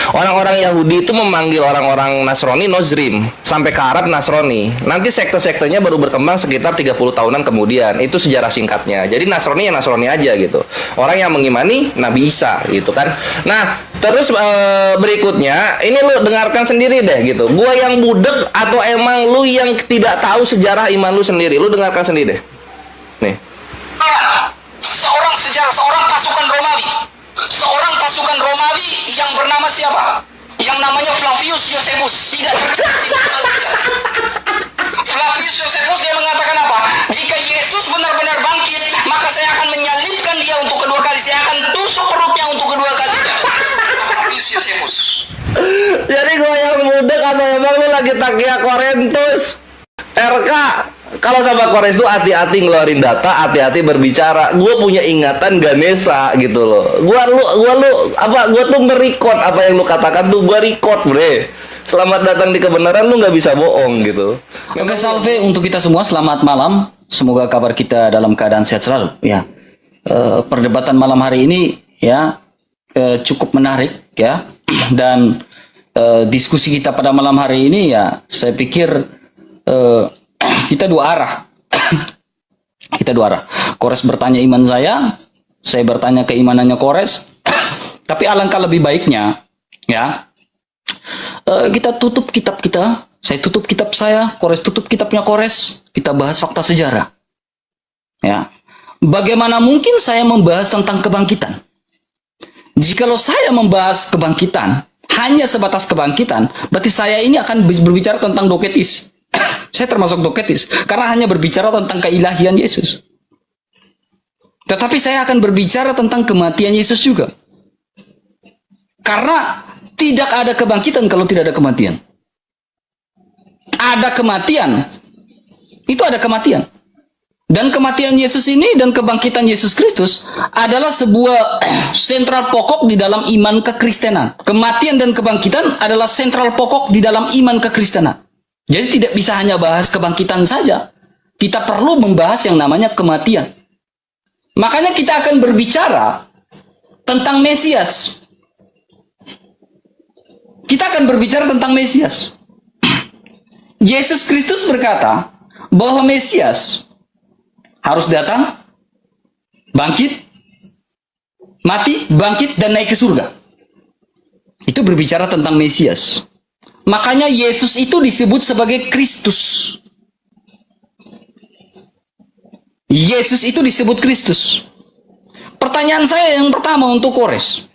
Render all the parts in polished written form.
Orang-orang Yahudi itu memanggil orang-orang Nasrani Nozrim, sampai ke Arab Nasrani. Nanti sekte-sektenya baru berkembang sekitar 30 tahunan kemudian. Itu sejarah singkatnya. Jadi Nasrani ya Nasrani aja gitu. Orang yang mengimani Nabi Isa gitu kan. Nah, terus berikutnya ini lu dengarkan sendiri deh gitu. Gua yang budek atau emang lu yang tidak tahu sejarah iman lu sendiri? Lu dengarkan sendiri deh. Nih. Seorang pasukan Romawi yang bernama siapa? Yang namanya Flavius Josephus. Tidak Flavius Josephus dia mengatakan apa? Jika Yesus benar-benar bangkit, maka saya akan menyalibkan dia untuk kedua kali. Saya akan tusuk perutnya untuk kedua kalinya. Flavius Josephus. Jadi gue yang budek atau emang lu lagi takia Korintus? RK, kalau sama Kores tuh hati-hati ngeluarin data, hati-hati berbicara. Gue punya ingatan Ganesha gitu loh. Gue tuh nge-record apa yang lu katakan tuh gue record, bre. Selamat datang di kebenaran, lu nggak bisa bohong gitu. Oke, salve untuk kita semua. Selamat malam. Semoga kabar kita dalam keadaan sehat selalu. Ya, perdebatan malam hari ini ya cukup menarik ya, dan diskusi kita pada malam hari ini ya, saya pikir kita dua arah. Kita dua arah. Kores bertanya iman saya bertanya keimanannya Kores. Tapi alangkah lebih baiknya, ya, kita tutup kitab kita. Saya tutup kitab saya, Kores tutup kitabnya Kores. Kita bahas fakta sejarah. Ya, bagaimana mungkin saya membahas tentang kebangkitan? Jikalau saya membahas kebangkitan, hanya sebatas kebangkitan, berarti saya ini akan berbicara tentang doketis. Saya termasuk doketis karena hanya berbicara tentang keilahian Yesus. Tetapi saya akan berbicara tentang kematian Yesus juga. Karena tidak ada kebangkitan kalau tidak ada kematian. Ada kematian. Itu ada kematian. Dan kematian Yesus ini dan kebangkitan Yesus Kristus adalah sebuah sentral pokok di dalam iman kekristenan. Kematian dan kebangkitan adalah sentral pokok di dalam iman kekristenan. Jadi tidak bisa hanya bahas kebangkitan saja. Kita perlu membahas yang namanya kematian. Makanya kita akan berbicara tentang Mesias. Kita akan berbicara tentang Mesias. Yesus Kristus berkata bahwa Mesias harus datang, bangkit, mati, bangkit, dan naik ke surga. Itu berbicara tentang Mesias. Makanya Yesus itu disebut sebagai Kristus. Yesus itu disebut Kristus. Pertanyaan saya yang pertama untuk Kores.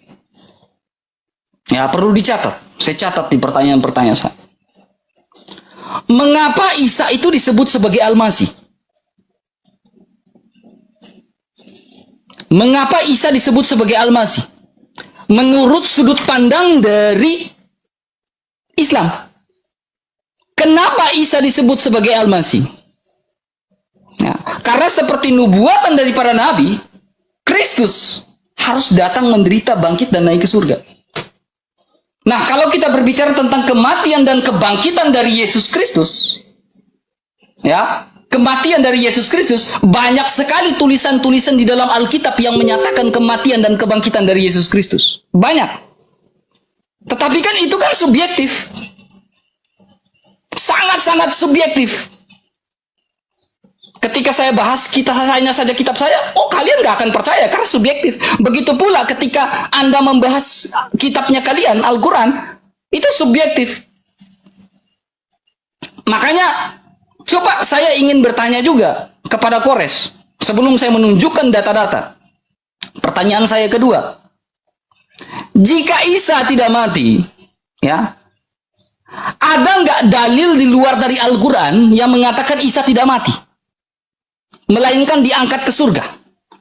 Ya, perlu dicatat. Saya catat di pertanyaan-pertanyaan saya. Mengapa Isa itu disebut sebagai Al-Masih? Mengapa Isa disebut sebagai Al-Masih? Menurut sudut pandang dari Islam. Kenapa Isa disebut sebagai Al-Masih? Ya, karena seperti nubuatan dari para nabi, Kristus harus datang menderita, bangkit, dan naik ke surga. Nah, kalau kita berbicara tentang kematian dan kebangkitan dari Yesus Kristus, ya, kematian dari Yesus Kristus, banyak sekali tulisan-tulisan di dalam Alkitab yang menyatakan kematian dan kebangkitan dari Yesus Kristus. Banyak. Tetapi kan itu kan subjektif. Sangat-sangat subjektif. Ketika saya bahas hanya saja kitab saya, kalian gak akan percaya karena subjektif. Begitu pula ketika Anda membahas kitabnya kalian, Al-Quran, itu subjektif. Makanya, coba saya ingin bertanya juga kepada Kores. Sebelum saya menunjukkan data-data. Pertanyaan saya kedua. Jika Isa tidak mati, ya, ada nggak dalil di luar dari Al-Quran yang mengatakan Isa tidak mati, melainkan diangkat ke surga?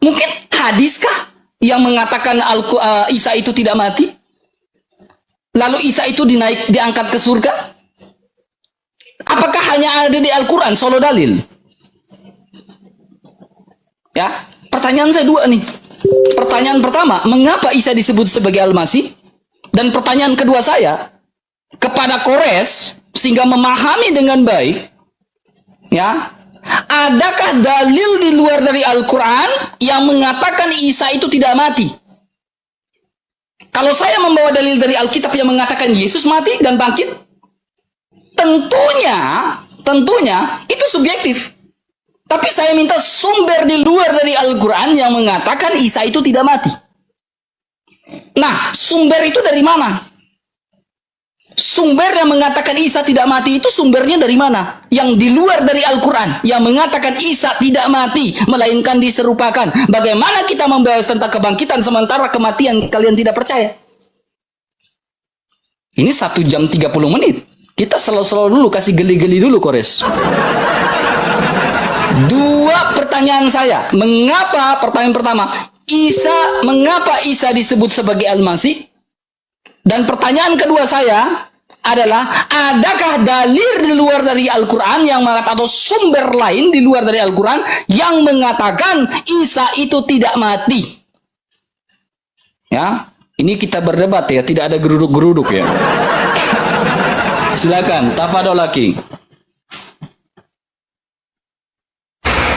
Mungkin hadiskah yang mengatakan Isa itu tidak mati, lalu Isa itu diangkat ke surga? Apakah hanya ada di Al-Quran solo dalil? Ya, pertanyaan saya dua nih. Pertanyaan pertama, mengapa Isa disebut sebagai Al-Masih? Dan pertanyaan kedua saya kepada Kores, sehingga memahami dengan baik, ya, adakah dalil di luar dari Al-Quran yang mengatakan Isa itu tidak mati? Kalau saya membawa dalil dari Alkitab yang mengatakan Yesus mati dan bangkit, tentunya itu subjektif. Tapi saya minta sumber di luar dari Al-Quran yang mengatakan Isa itu tidak mati. Nah, sumber itu dari mana? Sumber yang mengatakan Isa tidak mati itu sumbernya dari mana? Yang di luar dari Al-Quran yang mengatakan Isa tidak mati, melainkan diserupakan. Bagaimana kita membahas tentang kebangkitan sementara kematian kalian tidak percaya? Ini 1 jam 30 menit. Kita slow-slow dulu, kasih geli-geli dulu, Kores. Dua pertanyaan saya. Pertanyaan pertama, mengapa Isa disebut sebagai Al-Masih? Dan pertanyaan kedua saya adalah, adakah dalil di luar dari Al-Quran yang mengatakan, atau sumber lain di luar dari Al-Quran yang mengatakan Isa itu tidak mati? Ya, ini kita berdebat ya, tidak ada geruduk-geruduk ya. Silakan, tafadhol lagi.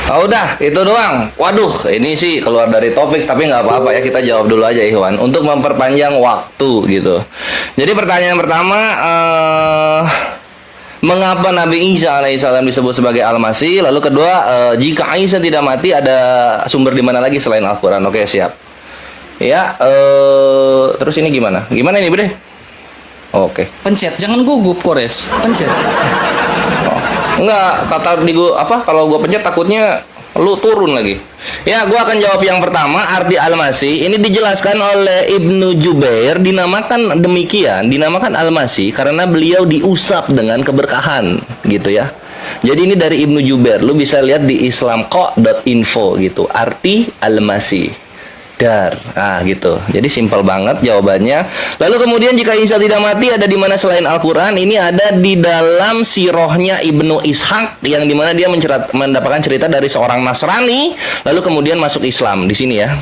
Oh, udah, itu doang. Waduh, ini sih keluar dari topik, tapi nggak apa-apa ya, kita jawab dulu aja Ikhwan, untuk memperpanjang waktu gitu. Jadi pertanyaan pertama, mengapa Nabi Isa alaihissalam disebut sebagai Al-Masih? Lalu kedua, jika Isa tidak mati, ada sumber di mana lagi selain Al-Quran? Oke, siap. Ya, terus ini gimana? Gimana ini, Bre? Oke. Pencet, jangan gugup, Kores. Pencet. Enggak, kalau gua pencet takutnya lu turun lagi. Ya, gua akan jawab yang pertama, arti Al-Masih. Ini dijelaskan oleh Ibnu Jubair, dinamakan demikian, dinamakan Al-Masih karena beliau diusap dengan keberkahan, gitu ya. Jadi ini dari Ibnu Jubair, lu bisa lihat di islamko.info gitu, arti Al-Masih. Gitu. Jadi simpel banget jawabannya. Lalu kemudian jika Isa tidak mati ada di mana selain Al-Quran? Ini ada di dalam sirohnya Ibnu Ishaq, yang dimana dia mendapatkan cerita dari seorang Nasrani lalu kemudian masuk Islam. Di sini ya,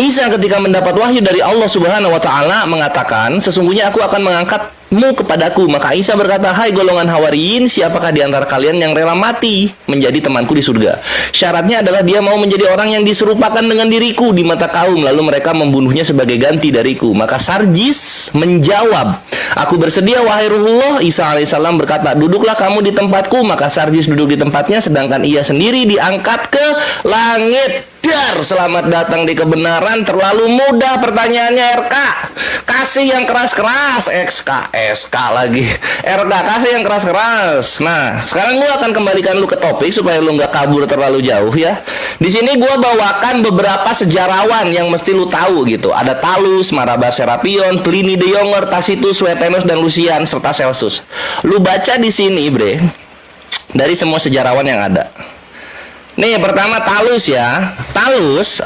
Isa ketika mendapat wahyu dari Allah Subhanahu wa taala mengatakan, sesungguhnya aku akan mengangkatmu kepadaku. Maka Isa berkata, hai golongan Hawariyin, siapakah di antara kalian yang rela mati menjadi temanku di surga? Syaratnya adalah dia mau menjadi orang yang diserupakan dengan diriku di mata kaum, lalu mereka membunuhnya sebagai ganti dariku. Maka Sarjis menjawab, aku bersedia wahai Ruhullah. Isa alaihissalam berkata, duduklah kamu di tempatku. Maka Sarjis duduk di tempatnya, sedangkan ia sendiri diangkat ke langit. Selamat datang di kebenaran. Terlalu mudah pertanyaannya, RK. Kasih yang keras-keras. SK lagi. RK, kasih yang keras-keras. Nah, sekarang gua akan kembalikan lu ke topik supaya lu nggak kabur terlalu jauh ya. Di sini gua bawakan beberapa sejarawan yang mesti lu tahu gitu. Ada Talus, Marabar Serapion, Pliny the Younger, Tacitus, Suetonius, dan Lucian serta Celsus. Lu baca di sini, Bre, dari semua sejarawan yang ada. Nih, pertama Talus ya. Talus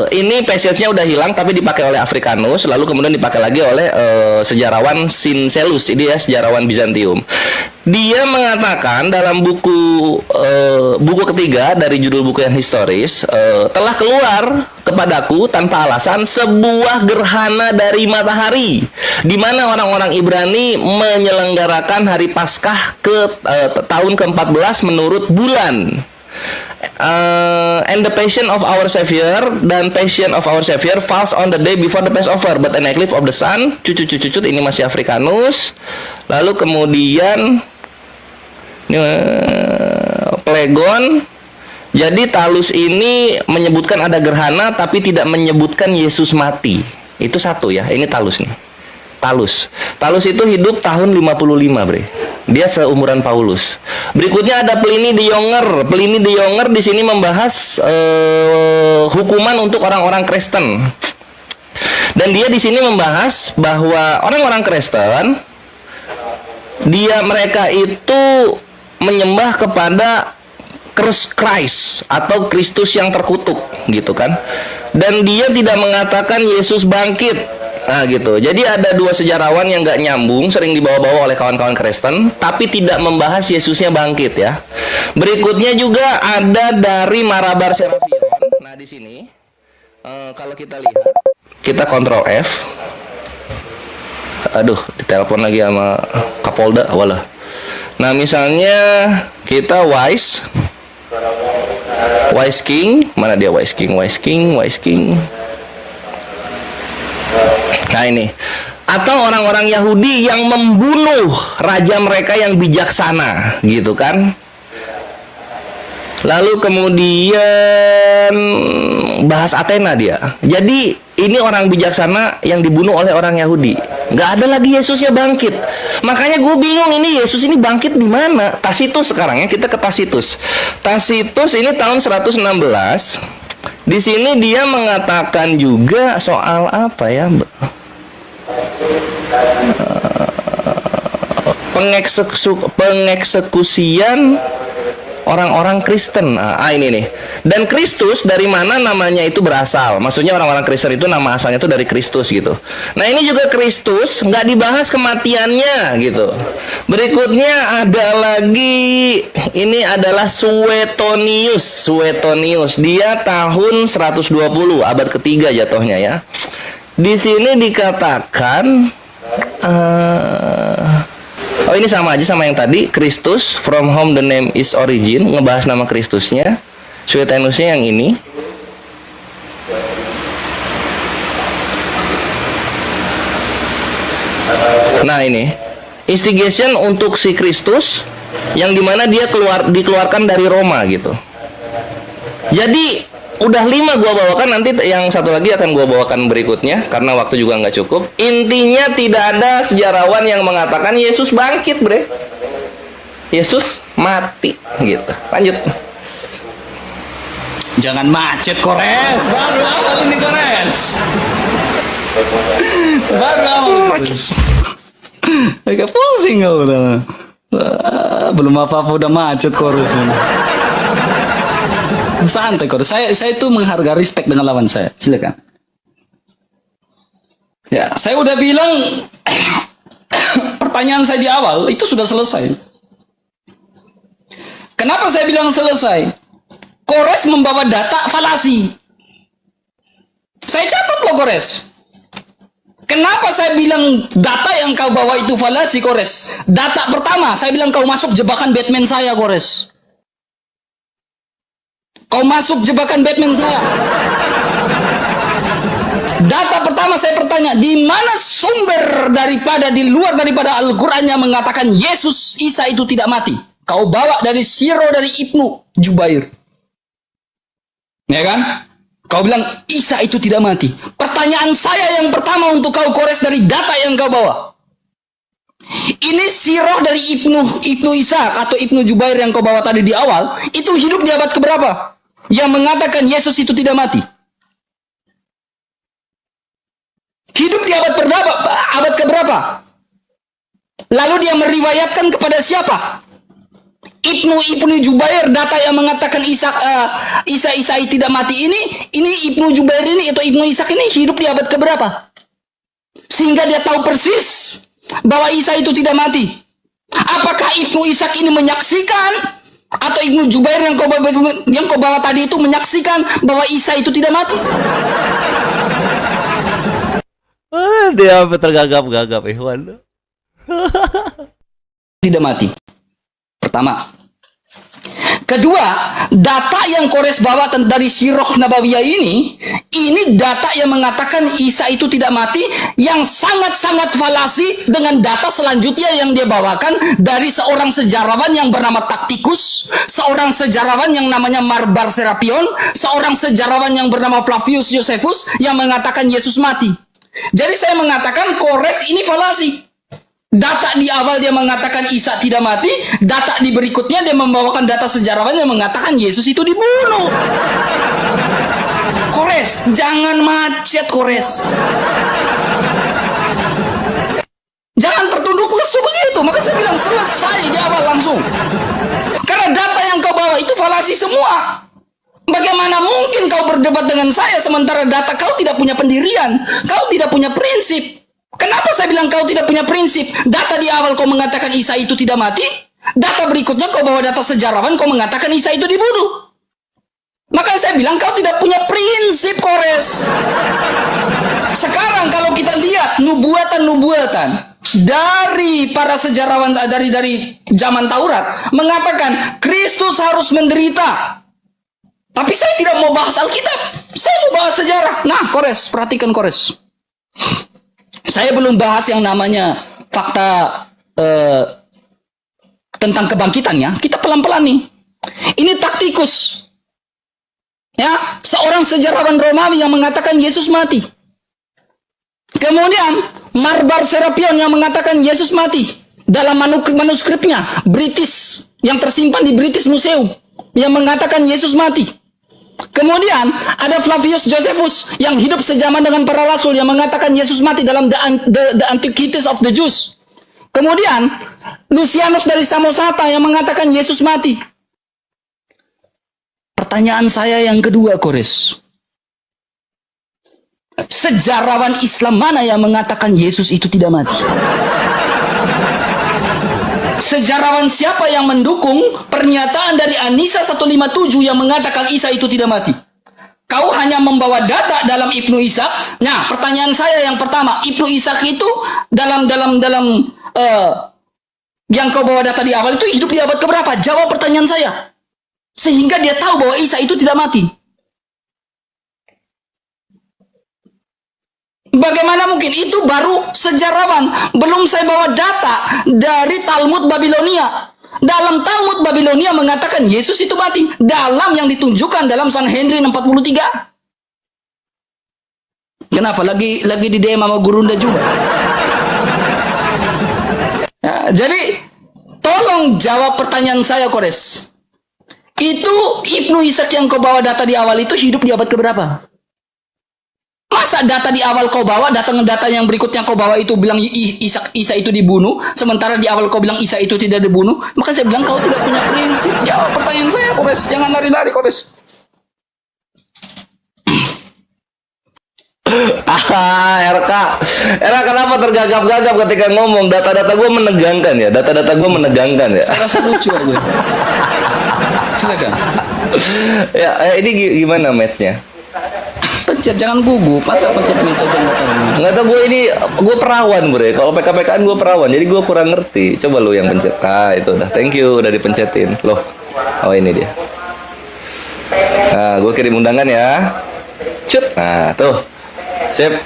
ini passage-nya udah hilang tapi dipakai oleh Africanus, lalu kemudian dipakai lagi oleh sejarawan Syncellus. Ini ya sejarawan Bizantium. Dia mengatakan dalam buku ketiga dari judul buku yang historis, telah keluar kepadaku tanpa alasan sebuah gerhana dari matahari, di mana orang-orang Ibrani menyelenggarakan hari Paskah ke tahun ke-14 menurut bulan. And the passion of our Savior, dan passion of our Savior falls on the day before the Passover, but an eclipse of the sun. Cucut ini masih Africanus. Lalu kemudian Plegon. Jadi Talus ini menyebutkan ada gerhana tapi tidak menyebutkan Yesus mati. Itu satu ya. Ini Talus nih. Talus itu hidup tahun 55, Bre. Dia seumuran Paulus. Berikutnya ada Pliny the Younger. Pliny the Younger di sini membahas hukuman untuk orang-orang Kristen. Dan dia di sini membahas bahwa orang-orang Kristen, mereka itu menyembah kepada Christ atau Kristus yang terkutuk, gitu kan. Dan dia tidak mengatakan Yesus bangkit. Nah gitu. Jadi ada dua sejarawan yang gak nyambung, sering dibawa-bawa oleh kawan-kawan Kristen, tapi tidak membahas Yesusnya bangkit ya. Berikutnya juga ada dari Marabar Serapion. Nah di sini kalau kita lihat, kita Ctrl F. Aduh, ditelepon lagi sama Kapolda, walah. Nah misalnya kita Wise King, mana dia Wise King? Nah ini, atau orang-orang Yahudi yang membunuh raja mereka yang bijaksana, gitu kan? Lalu kemudian bahas Athena dia. Jadi ini orang bijaksana yang dibunuh oleh orang Yahudi. Nggak ada lagi Yesusnya bangkit. Makanya gue bingung ini Yesus ini bangkit di mana? Tacitus sekarang ya, kita ke Tacitus. Tacitus ini tahun 116. Di sini dia mengatakan juga soal apa ya? Pengeksekusian orang-orang Kristen. Ini nih. Dan Kristus dari mana namanya itu berasal? Maksudnya orang-orang Kristen itu nama asalnya itu dari Kristus gitu. Nah ini juga Kristus nggak dibahas kematiannya gitu. Berikutnya ada lagi, ini adalah Suetonius. Suetonius dia tahun 120 abad ketiga jatuhnya ya. Di sini dikatakan oh ini sama aja sama yang tadi. Kristus, from whom the name is origin, ngebahas nama Kristusnya. Suetoniusnya yang ini. Nah ini instigation untuk si Kristus, yang dimana dia dikeluarkan dari Roma gitu. Jadi udah 5 gua bawakan, nanti yang satu lagi akan gua bawakan berikutnya karena waktu juga nggak cukup. Intinya tidak ada sejarawan yang mengatakan Yesus bangkit, bre. Yesus mati gitu. Lanjut. Jangan macet, Kores. Baru awal ini, Kores. Baru awal. Agak pusing kau udah. Belum apa-apa udah macet, Kores ini. Santai kok. Saya itu menghargai respect dengan lawan saya. Silakan. Ya, saya udah bilang pertanyaan saya di awal itu sudah selesai. Kenapa saya bilang selesai? Kores membawa data falasi. Saya catat loh, Kores. Kenapa saya bilang data yang kau bawa itu falasi, Kores? Data pertama, saya bilang kau masuk jebakan Batman saya, Kores. Kau masuk jebakan Batman saya. Data pertama saya bertanya, di mana sumber daripada di luar daripada Al-Qur'an yang mengatakan Yesus Isa itu tidak mati? Kau bawa dari Siro dari Ibnu Jubair. Ya kan? Kau bilang Isa itu tidak mati. Pertanyaan saya yang pertama untuk kau, Kores, dari data yang kau bawa. Ini Sirah dari Ibnu Isa atau Ibnu Jubair yang kau bawa tadi di awal, itu hidup di abad keberapa? Yang mengatakan Yesus itu tidak mati. Hidup di abad berapa? Abad keberapa? Lalu dia meriwayatkan kepada siapa? Ibnu Jubair, data yang mengatakan Isa tidak mati ini Ibnu Jubair ini atau Ibnu Ishak ini hidup di abad keberapa? Sehingga dia tahu persis bahwa Isa itu tidak mati. Apakah Ibnu Ishak ini menyaksikan atau Ibnu Jubair yang kau bawa tadi itu menyaksikan bahwa Isa itu tidak mati? Dia tergagap-gagap Ikhwan. Tidak mati. Pertama. Kedua, data yang Kores bawa dari Sirah Nabawiyah ini data yang mengatakan Isa itu tidak mati, yang sangat-sangat falasi dengan data selanjutnya yang dia bawakan dari seorang sejarawan yang bernama Tacitus, seorang sejarawan yang namanya Marbar Serapion, seorang sejarawan yang bernama Flavius Josephus yang mengatakan Yesus mati. Jadi saya mengatakan Kores ini falasi. Data di awal dia mengatakan Isa tidak mati, data di berikutnya dia membawakan data sejarawan yang mengatakan Yesus itu dibunuh. Kores, jangan macet, Kores. Jangan tertunduk lesu begitu. Maka saya bilang selesai di awal langsung. Karena data yang kau bawa itu falasi semua. Bagaimana mungkin kau berdebat dengan saya sementara data kau tidak punya pendirian, kau tidak punya prinsip. Kenapa saya bilang kau tidak punya prinsip? Data di awal kau mengatakan Isa itu tidak mati, data berikutnya kau bawa data sejarawan kau mengatakan Isa itu dibunuh. Maka saya bilang kau tidak punya prinsip, Kores. Sekarang kalau kita lihat nubuatan-nubuatan dari para sejarawan dari zaman Taurat mengatakan Kristus harus menderita. Tapi saya tidak mau bahas Alkitab, saya mau bahas sejarah. Nah, Kores, perhatikan, Kores. Saya belum bahas yang namanya fakta tentang kebangkitannya. Kita pelan-pelan nih. Ini taktikus. Ya, seorang sejarawan Romawi yang mengatakan Yesus mati. Kemudian Marbar Serapion yang mengatakan Yesus mati dalam manuskripnya British yang tersimpan di British Museum yang mengatakan Yesus mati. Kemudian ada Flavius Josephus yang hidup sejaman dengan para rasul yang mengatakan Yesus mati dalam the Antiquities of the Jews. Kemudian Lucianus dari Samosata yang mengatakan Yesus mati. Pertanyaan saya yang kedua, Kores. Sejarawan Islam mana yang mengatakan Yesus itu tidak mati? Sejarawan siapa yang mendukung pernyataan dari Anisa 157 yang mengatakan Isa itu tidak mati? Kau hanya membawa data dalam Ibnu Ishaq. Nah, pertanyaan saya yang pertama, Ibnu Ishaq itu dalam yang kau bawa data di awal itu hidup di abad keberapa? Jawab pertanyaan saya. Sehingga dia tahu bahwa Isa itu tidak mati. Bagaimana mungkin? Itu baru sejarawan. Belum saya bawa data dari Talmud Babilonia. Dalam Talmud Babilonia mengatakan Yesus itu mati. Dalam yang ditunjukkan dalam Sanhedrin 43. Kenapa? Lagi di DM sama Gurunda juga. Ya, jadi, tolong jawab pertanyaan saya, Kores. Itu Ibnu Ishaq yang kau bawa data di awal itu hidup di abad keberapa? Masa data di awal kau bawa, data yang berikutnya kau bawa itu bilang Isa itu dibunuh, sementara di awal kau bilang Isa itu tidak dibunuh? Maka saya bilang kau tidak punya prinsip. Jawab pertanyaan saya, Kores. Jangan lari-lari, Kores. RK kenapa tergagap-gagap ketika ngomong? Data-data gue menegangkan ya. Data-data gue menegangkan ya. Saya rasa lucu aja. Silakan. Ya, ini gimana matchnya? Pencet, jangan gugup. Masa pencet aja Nggak tahu, gue perawan bre. Kalau PK-PKan gue perawan, jadi gue kurang ngerti. Coba lu yang pencet. Ah, itu udah. Thank you udah dipencetin. Loh. Oh, ini dia. Nah, gue kirim undangan ya. Cut. Nah, tuh. Sip.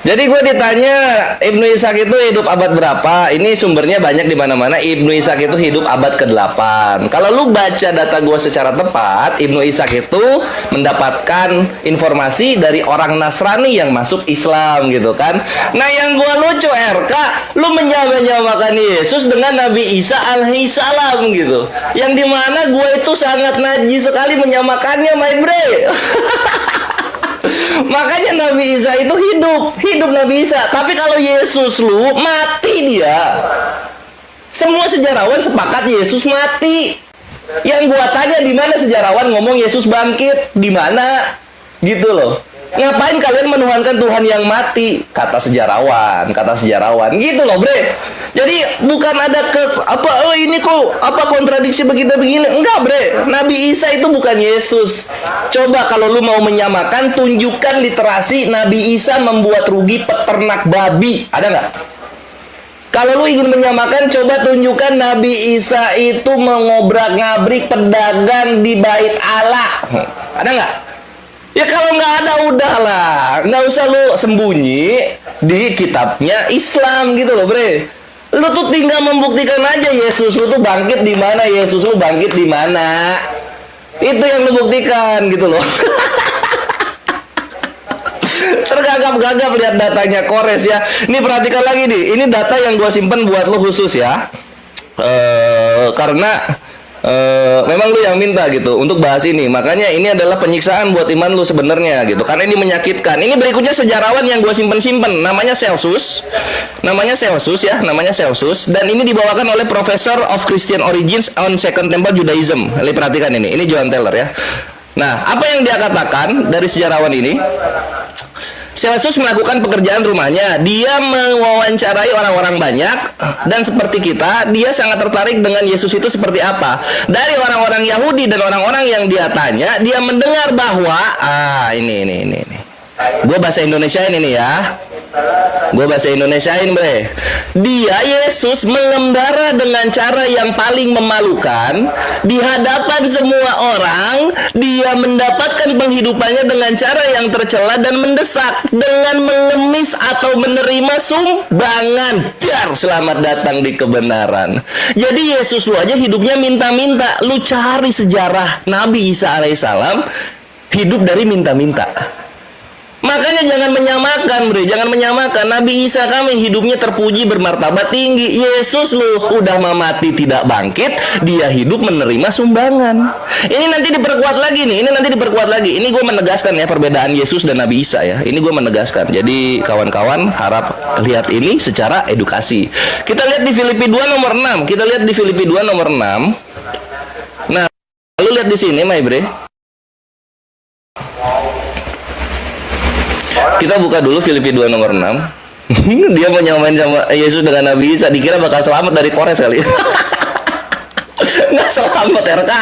Jadi gue ditanya Ibnu Ishaq itu hidup abad berapa? Ini sumbernya banyak di mana-mana. Ibnu Ishaq itu hidup abad ke-8. Kalau lu baca data gue secara tepat, Ibnu Ishaq itu mendapatkan informasi dari orang Nasrani yang masuk Islam gitu kan. Nah, yang gue lucu RK, lu menyamakan Yesus dengan Nabi Isa alaihissalam gitu. Yang dimana gue itu sangat najis sekali menyamakannya, my bre. Makanya Nabi Isa itu hidup Nabi Isa. Tapi kalau Yesus lu mati dia. Semua sejarawan sepakat Yesus mati. Yang gua tanya di mana sejarawan ngomong Yesus bangkit? Di mana? Gitu loh. Ngapain kalian menuhankan Tuhan yang mati? Kata sejarawan. Gitu loh, bre. Jadi bukan ada ini kok kontradiksi begini. Enggak, bre. Nabi Isa itu bukan Yesus. Coba kalau lu mau menyamakan, tunjukkan literasi Nabi Isa membuat rugi peternak babi. Ada nggak? Kalau lu ingin menyamakan, coba tunjukkan Nabi Isa itu mengobrak-ngabrik pedagang di Bait Allah. Ada nggak? Ya kalau nggak ada udahlah, nggak usah lu sembunyi di kitabnya Islam gitu loh, bre. Lu tuh tinggal membuktikan aja Yesus lu tuh bangkit di mana, Yesus lu bangkit di mana. Itu yang lu buktikan gitu loh. Tergagap-gagap lihat datanya Kores ya. Ini perhatikan lagi nih. Ini data yang gua simpen buat lu khusus ya. Karena memang lu yang minta gitu untuk bahas ini. Makanya ini adalah penyiksaan buat iman lu sebenarnya gitu. Karena ini menyakitkan. Ini berikutnya sejarawan yang gua simpen. Namanya Celsus. Dan ini dibawakan oleh Professor of Christian Origins on Second Temple Judaism. Lihat, perhatikan ini. Ini John Taylor ya. Nah, apa yang dia katakan dari sejarawan ini? Celsus melakukan pekerjaan rumahnya. Dia mewawancarai orang-orang banyak. Dan seperti kita, dia sangat tertarik dengan Yesus itu seperti apa. Dari orang-orang Yahudi dan orang-orang yang dia tanya, dia mendengar bahwa ini. Gue bahasa Indonesia ini nih ya. Gue bahasa Indonesiain, bre. Dia, Yesus, mengembara dengan cara yang paling memalukan di hadapan semua orang. Dia mendapatkan penghidupannya dengan cara yang tercela dan mendesak, dengan mengemis atau menerima sumbangan. Dar, selamat datang di kebenaran. Jadi Yesus lu aja hidupnya minta-minta. Lu cari sejarah Nabi Isa alaihissalam hidup dari minta-minta. Makanya jangan menyamakan, bre. Jangan menyamakan. Nabi Isa kami hidupnya terpuji, bermartabat tinggi. Yesus lu udah mati tidak bangkit, dia hidup menerima sumbangan. Ini nanti diperkuat lagi nih. Ini nanti diperkuat lagi. Ini gue menegaskan ya perbedaan Yesus dan Nabi Isa ya. Ini gue menegaskan. Jadi kawan-kawan harap lihat ini secara edukasi. Kita lihat di Filipi 2 nomor 6. Kita lihat di Filipi 2 nomor 6. Nah, lu lihat di sini, my bre. Kita buka dulu Filipi 2 nomor 6. Dia mau nyamain sama Yesus dengan Nabi Isa, dikira bakal selamat dari Kores kali. Nggak selamat, RK.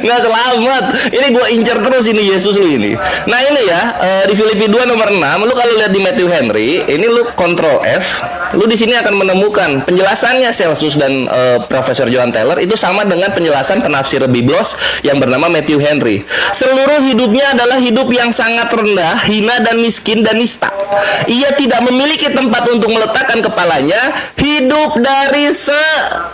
Nggak selamat. Ini gue incer terus ini Yesus lu ini. Nah ini ya, di Filipi 2 nomor 6. Lu kalau lihat di Matthew Henry, ini lu Ctrl F. Lu di sini akan menemukan penjelasannya Celsus dan Profesor John Taylor itu sama dengan penjelasan penafsir Biblos yang bernama Matthew Henry. Seluruh hidupnya adalah hidup yang sangat rendah, hina dan miskin dan nista. Ia tidak memiliki tempat untuk meletakkan kepalanya, hidup dari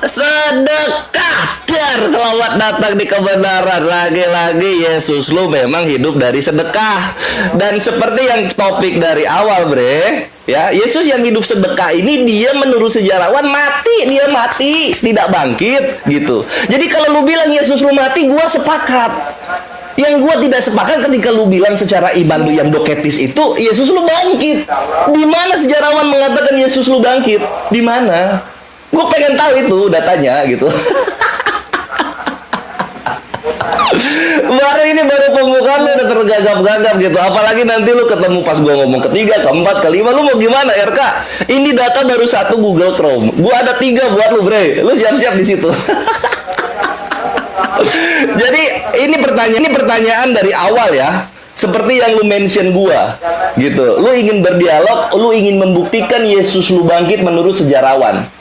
sedekah. Dar, selamat datang di kebenaran. Lagi-lagi Yesus lu memang hidup dari sedekah. Dan seperti yang topik dari awal, bre, ya, Yesus yang hidup sedekah ini dia menurut sejarawan dia mati tidak bangkit gitu. Jadi kalau lu bilang Yesus lu mati, gua sepakat. Yang gua tidak sepakat ketika lu bilang secara iman lu yang doketis itu Yesus lu bangkit. Di mana sejarawan mengatakan Yesus lu bangkit? Di mana? Gua pengen tahu itu datanya gitu. baru pembukaan lu udah tergagap-gagap gitu. Apalagi nanti lu ketemu pas gua ngomong ketiga, keempat, kelima, lu mau gimana, RK? Ini data baru 1 Google Chrome. Gua ada 3 buat lu, bre. Lu siap-siap di situ. Jadi ini pertanyaan dari awal ya. Seperti yang lu mention gua gitu. Lu ingin berdialog, lu ingin membuktikan Yesus lu bangkit menurut sejarawan.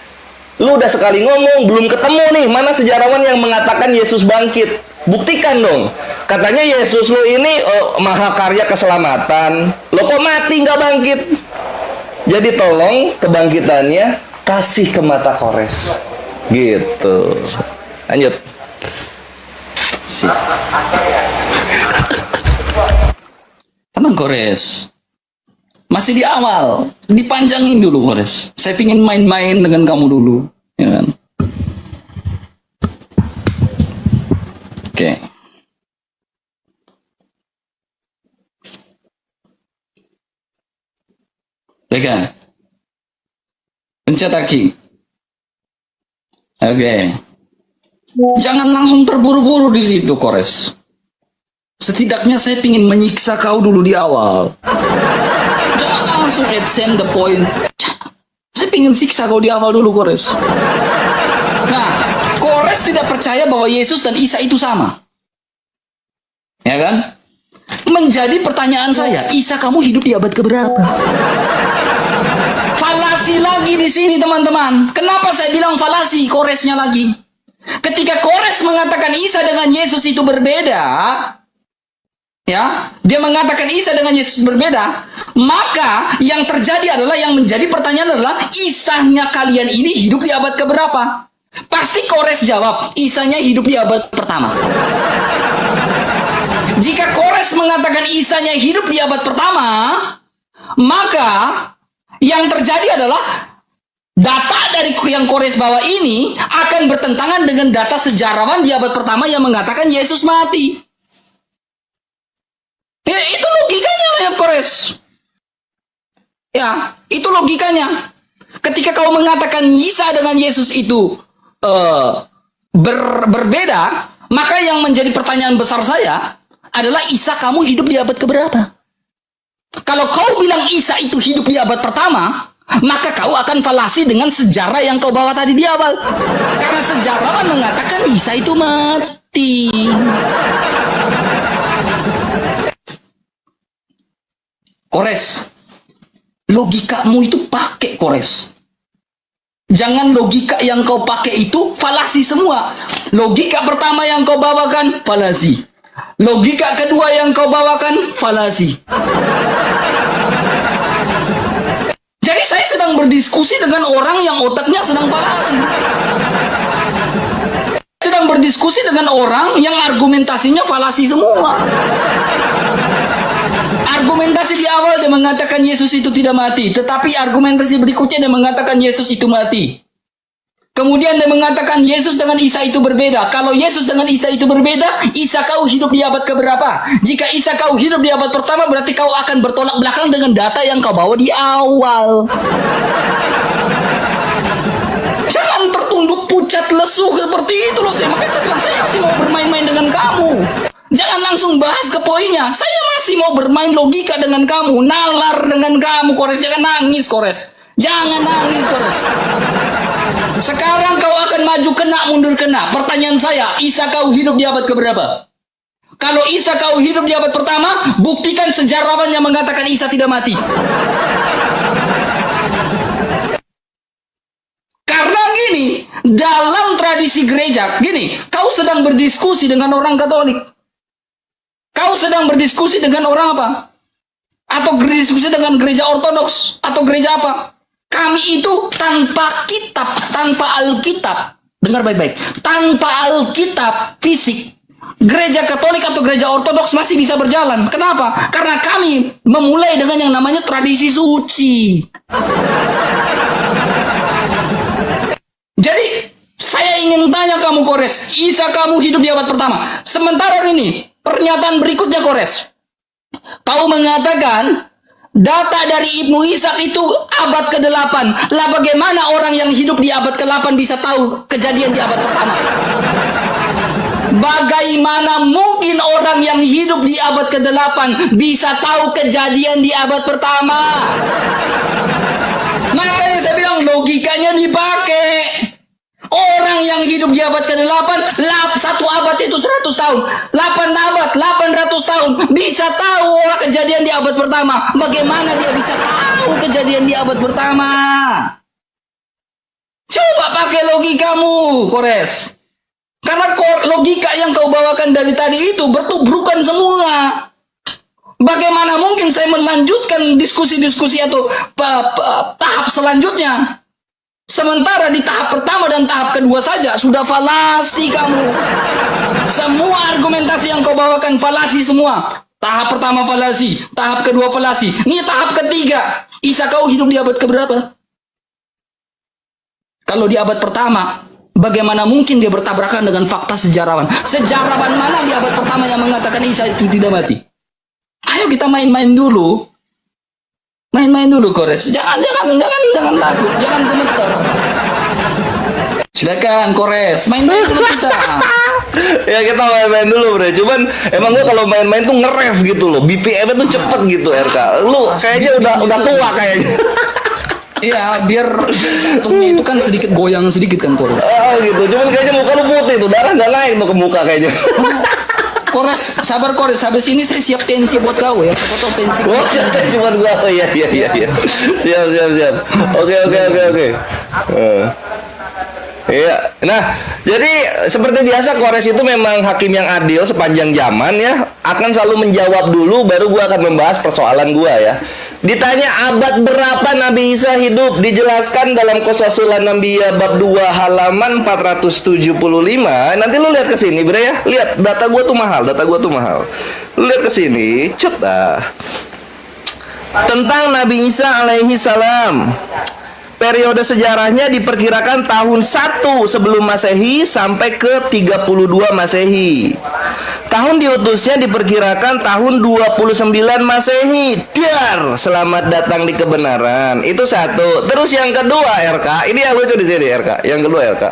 Lu udah sekali ngomong, belum ketemu nih mana sejarawan yang mengatakan Yesus bangkit. Buktikan dong. Katanya Yesus lu ini mahakarya keselamatan. Lo kok mati nggak bangkit? Jadi tolong kebangkitannya kasih ke mata Kores. Gitu. Lanjut. Sip. Tenang Kores. Masih di awal, dipanjangin dulu Kores. Saya pingin main-main dengan kamu dulu, ya kan? Oke. Ya kan? Pencet lagi. Oke. Jangan langsung terburu-buru di situ, Kores. Setidaknya saya pingin menyiksa kau dulu di awal. Jangan langsung send the point. Saya pingin siksa kau di awal dulu, Kores. Nah, Kores tidak percaya bahwa Yesus dan Isa itu sama. Ya kan? Menjadi pertanyaan saya, Isa kamu hidup di abad keberapa? Falasi lagi di sini, teman-teman. Kenapa saya bilang falasi? Koresnya lagi. Ketika Kores mengatakan Isa dengan Yesus itu berbeda, ya, dia mengatakan Isa dengan Yesus berbeda, maka yang terjadi adalah, yang menjadi pertanyaan adalah, Isanya kalian ini hidup di abad keberapa? Pasti Kores jawab, Isanya hidup di abad pertama. Jika Kores mengatakan Isanya hidup di abad pertama, maka yang terjadi adalah data dari yang Kores bawa ini akan bertentangan dengan data sejarawan di abad pertama yang mengatakan Yesus mati. Ya, itu logikanya ya Kores. Ya, itu logikanya. Ketika kau mengatakan Isa dengan Yesus itu berbeda, maka yang menjadi pertanyaan besar saya adalah, Isa kamu hidup di abad keberapa? Kalau kau bilang Isa itu hidup di abad pertama, maka kau akan falasi dengan sejarah yang kau bawa tadi di awal. Karena sejarawan mengatakan Isa itu mati. Kores, logikamu itu pakai, Kores. Jangan logika yang kau pakai itu falasi semua. Logika pertama yang kau bawakan falasi. Logika kedua yang kau bawakan falasi. Jadi saya sedang berdiskusi dengan orang yang otaknya sedang falasi. Sedang berdiskusi dengan orang yang argumentasinya falasi semua. Argumentasi di awal dia mengatakan Yesus itu tidak mati, tetapi argumentasi berikutnya dia mengatakan Yesus itu mati. Kemudian dia mengatakan Yesus dengan Isa itu berbeda. Kalau Yesus dengan Isa itu berbeda, Isa kau hidup di abad keberapa? Jika Isa kau hidup di abad pertama, berarti kau akan bertolak belakang dengan data yang kau bawa di awal. Jangan tertunduk pucat lesu seperti itu loh. Makanya saya bilang, saya masih mau bermain-main dengan kamu. Jangan langsung bahas ke poinnya. Saya masih mau bermain logika dengan kamu, nalar dengan kamu, Kores. Jangan nangis, Kores. Jangan nangis, Kores. Sekarang kau akan maju kena, mundur kena. Pertanyaan saya, Isa kau hidup di abad keberapa? Kalau Isa kau hidup di abad pertama, buktikan sejarawan yang mengatakan Isa tidak mati. Karena gini, dalam tradisi gereja, gini, kau sedang berdiskusi dengan orang Katolik. Kau sedang berdiskusi dengan orang apa? Atau berdiskusi dengan gereja Ortodoks? Atau gereja apa? Kami itu tanpa kitab, tanpa Alkitab. Dengar baik-baik. Tanpa Alkitab fisik, gereja Katolik atau gereja Ortodoks masih bisa berjalan. Kenapa? Karena kami memulai dengan yang namanya tradisi suci. Jadi, saya ingin tanya kamu, Kores. Isa kamu hidup di abad pertama. Sementara ini, pernyataan berikutnya, Kores. Kau mengatakan data dari Ibnu Ishaq itu abad ke-8. Lah bagaimana orang yang hidup di abad ke-8 bisa tahu kejadian di abad pertama? Bagaimana mungkin orang yang hidup di abad ke-8 bisa tahu kejadian di abad pertama? Makanya saya bilang logikanya dipakai. Orang yang hidup di abad ke-8, satu abad itu 100 tahun. 8 abad, 800 tahun. Bisa tahu orang kejadian di abad pertama. Bagaimana dia bisa tahu kejadian di abad pertama? Coba pakai logikamu, Kores. Karena logika yang kau bawakan dari tadi itu bertubrukan semua. Bagaimana mungkin saya melanjutkan diskusi-diskusi atau tahap selanjutnya? Sementara di tahap pertama dan tahap kedua saja sudah falasi kamu. Semua argumentasi yang kau bawakan falasi semua. Tahap pertama falasi, tahap kedua falasi. Ini tahap ketiga. Isa kau hidup di abad keberapa? Kalau di abad pertama, bagaimana mungkin dia bertabrakan dengan fakta sejarawan? Sejarawan mana di abad pertama yang mengatakan Isa itu tidak mati? Ayo kita main-main dulu. Main-main dulu, Kores. Jangan takut, jangan gemeter. Silakan, Kores. Main-main dulu kita. Ya kita main-main dulu, Bre. Cuman emang gua kalau main-main tuh nge-ref gitu loh. BPM-nya tuh cepet gitu, RK. Lu kayaknya udah tua kayaknya. Iya, biar jantungnya itu kan sedikit goyang sedikit kan, Kores. Oh gitu. Cuman kayaknya muka lu putih tuh. Darah nggak naik tuh ke muka kayaknya. Kores, sabar Kores. Habis ini saya siap tensi buat kau ya. Foto tensi. Oh, cuma gua. Oh, iya. Siap. Oke. Iya. Nah, jadi seperti biasa Kores itu memang hakim yang adil sepanjang zaman ya. Akan selalu menjawab dulu baru gua akan membahas persoalan gua ya. Ditanya abad berapa Nabi Isa hidup? Dijelaskan dalam Qasasulan Anbiya bab 2 halaman 475. Nanti lu lihat ke sini, Bre ya. Lihat data gua tuh mahal. Lu lihat ke sini, cut dah. Tentang Nabi Isa alaihi salam. Periode sejarahnya diperkirakan tahun 1 sebelum Masehi sampai ke 32 Masehi. Tahun diutusnya diperkirakan tahun 29 Masehi. Dar, selamat datang di kebenaran. Itu satu. Terus yang kedua, RK. Ini yang lucu di sini, RK. Yang kedua, RK.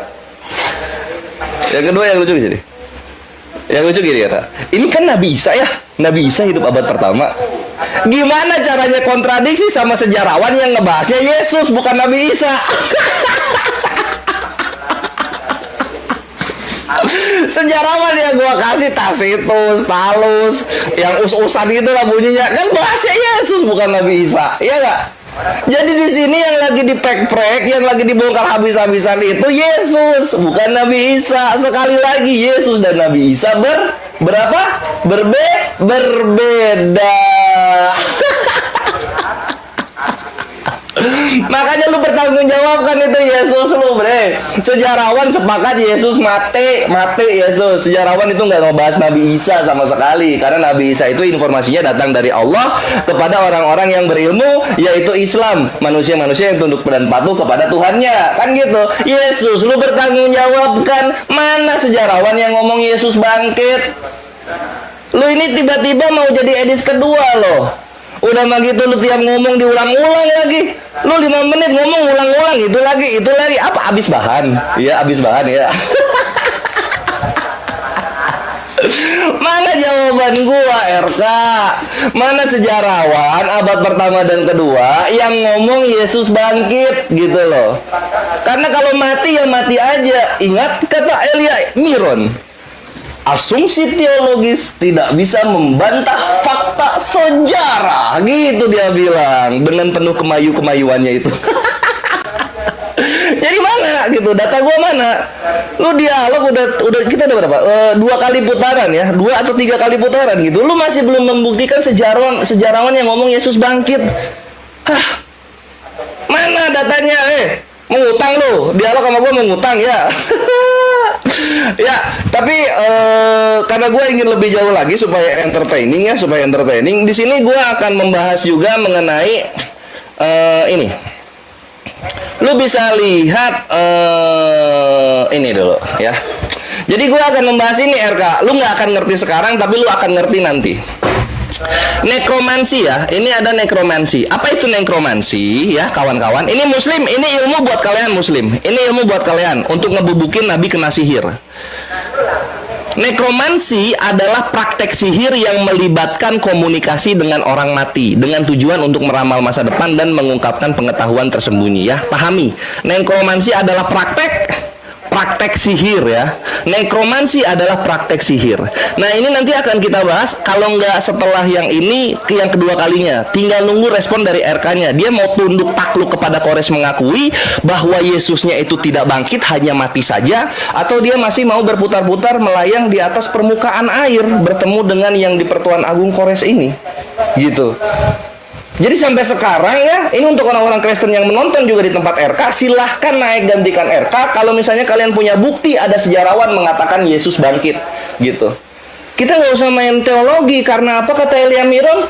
Yang kedua yang lucu di sini. Yang lucu gini, RK. Ini kan Nabi Isa ya. Nabi Isa hidup abad pertama. Gimana caranya kontradiksi sama sejarawan yang ngebahasnya Yesus bukan Nabi Isa? Sejarawan yang gua kasih Tacitus, Talus, yang us-usan gitu lah bunyinya kan bahasnya Yesus bukan Nabi Isa, iya gak? Jadi di sini yang lagi dipek-prek, yang lagi dibongkar habis-habisan itu Yesus, bukan Nabi Isa. Sekali lagi Yesus dan Nabi Isa berapa? Berbeda. Makanya lu bertanggung jawabkan itu Yesus lu, bre. Sejarawan sepakat Yesus mati Yesus. Sejarawan itu nggak ngebahas Nabi Isa sama sekali, karena Nabi Isa itu informasinya datang dari Allah kepada orang-orang yang berilmu, yaitu Islam, manusia-manusia yang tunduk dan patuh kepada Tuhannya, kan gitu. Yesus, lu bertanggung jawabkan. Mana sejarawan yang ngomong Yesus bangkit? Lu ini tiba-tiba mau jadi edis kedua loh. Udah mah gitu lu tiap ngomong diulang-ulang lagi. Lu 5 menit ngomong ulang-ulang itu lagi. Apa habis bahan? Ya, habis bahan ya. Mana jawaban gua, RK? Mana sejarawan abad pertama dan kedua yang ngomong Yesus bangkit gitu loh. Karena kalau mati ya mati aja. Ingat kata Elia Miron, asumsi teologis tidak bisa membantah fakta sejarah, gitu dia bilang dengan penuh kemayu-kemayuannya itu. Jadi mana gitu, data gua mana? Lu dialog udah kita udah berapa? 2 kali putaran ya, 2 atau 3 kali putaran gitu. Lu masih belum membuktikan sejarawan yang ngomong Yesus bangkit. Hah? Mana datanya? Mengutang lu, dialog sama gua mengutang ya. Ya, tapi karena gue ingin lebih jauh lagi supaya entertaining. Di sini gue akan membahas juga mengenai ini. Lu bisa lihat ini dulu ya. Jadi gue akan membahas ini, RK. Lu nggak akan ngerti sekarang, tapi lu akan ngerti nanti. Nekromansi ya, ini ada nekromansi. Apa itu nekromansi ya kawan-kawan? Ini muslim, ini ilmu buat kalian muslim. Ini ilmu buat kalian untuk ngebubukin nabi kena sihir. Nekromansi adalah praktek sihir yang melibatkan komunikasi dengan orang mati dengan tujuan untuk meramal masa depan dan mengungkapkan pengetahuan tersembunyi ya. Pahami, nekromansi adalah praktek sihir ya. Nekromansi adalah praktek sihir. Nah, ini nanti akan kita bahas. Kalau nggak setelah yang ini, yang kedua kalinya. Tinggal nunggu respon dari RK-nya. Dia mau tunduk takluk kepada Kores mengakui bahwa Yesusnya itu tidak bangkit, hanya mati saja, atau dia masih mau berputar-putar melayang di atas permukaan air bertemu dengan yang di Pertuan Agung Kores ini. Gitu. Jadi sampai sekarang ya, ini untuk orang-orang Kristen yang menonton juga di tempat RK, silahkan naik gantikan RK kalau misalnya kalian punya bukti ada sejarawan mengatakan Yesus bangkit, gitu. Kita nggak usah main teologi, karena apa kata Elia Miron?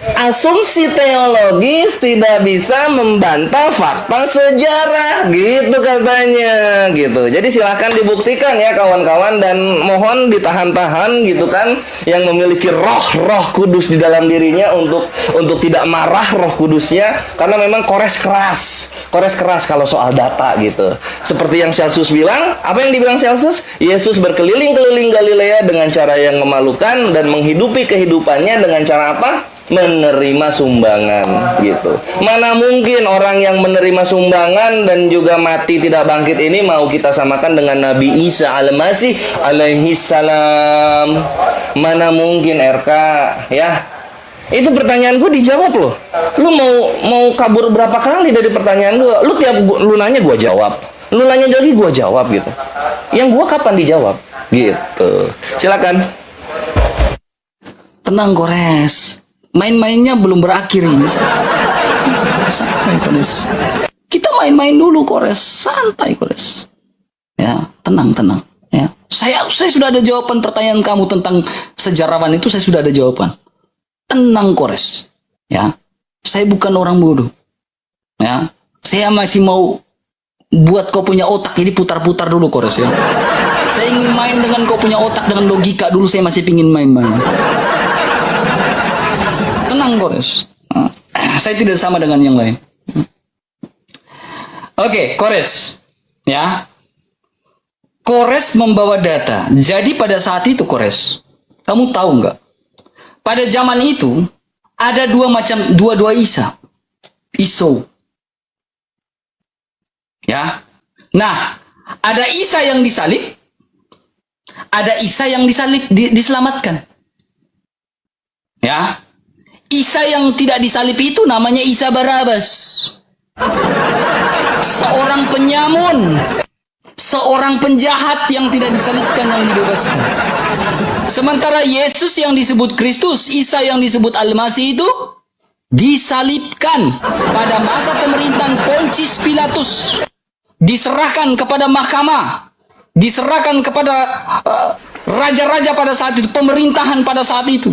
Asumsi teologis tidak bisa membantah fakta sejarah, gitu katanya, gitu. Jadi silahkan dibuktikan ya kawan-kawan, dan mohon ditahan-tahan gitu kan, yang memiliki roh kudus di dalam dirinya untuk tidak marah roh kudusnya, karena memang Kores keras kalau soal data gitu. Seperti yang Celsus bilang, apa yang dibilang Celsus? Yesus berkeliling-keliling Galilea dengan cara yang memalukan dan menghidupi kehidupannya dengan cara apa? Menerima sumbangan gitu. Mana mungkin orang yang menerima sumbangan dan juga mati tidak bangkit ini mau kita samakan dengan Nabi Isa al-Masih alaihi salam. Mana mungkin, RK ya. Itu pertanyaan gue dijawab loh. Lu mau kabur berapa kali dari pertanyaan gue? Lu tiap lu nanya gue jawab. Lu nanya lagi gue jawab gitu. Yang gue kapan dijawab? Gitu. Silakan. Tenang Kores, main-mainnya belum berakhir ini. Santai Kores. Kita main-main dulu Kores, santai Kores. Ya, tenang. Ya, saya sudah ada jawaban pertanyaan kamu tentang sejarawan itu. Saya sudah ada jawaban. Tenang Kores. Ya, saya bukan orang bodoh. Ya, saya masih mau buat kau punya otak ini putar-putar dulu Kores ya. Saya ingin main dengan kau punya otak dengan logika dulu. Saya masih ingin main-main. Tenang Kores. Saya tidak sama dengan yang lain. Oke, Kores. Ya. Kores membawa data. Jadi pada saat itu Kores, kamu tahu nggak? Pada zaman itu ada dua Isa. Iso. Ya. Nah, ada Isa yang disalib, ada Isa yang diselamatkan. Ya. Isa yang tidak disalib itu namanya Isa Barabas. Seorang penyamun, seorang penjahat yang tidak disalibkan yang dibebaskan. Sementara Yesus yang disebut Kristus, Isa yang disebut Al-Masih itu disalibkan pada masa pemerintahan Pontius Pilatus. Diserahkan kepada mahkamah, diserahkan kepada raja-raja pada saat itu, pemerintahan pada saat itu.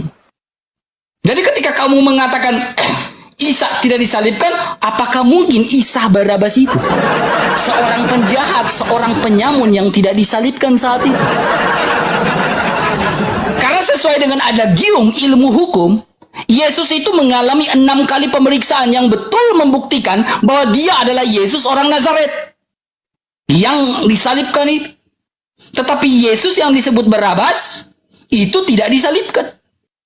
Jadi ketika kamu mengatakan Isa tidak disalibkan, apakah mungkin Isa Barabas itu seorang penjahat, seorang penyamun yang tidak disalibkan saat itu? Karena sesuai dengan adagium ilmu hukum, Yesus itu mengalami 6 kali pemeriksaan yang betul membuktikan bahwa dia adalah Yesus orang Nazaret yang disalibkan itu. Tetapi Yesus yang disebut Barabas itu tidak disalibkan.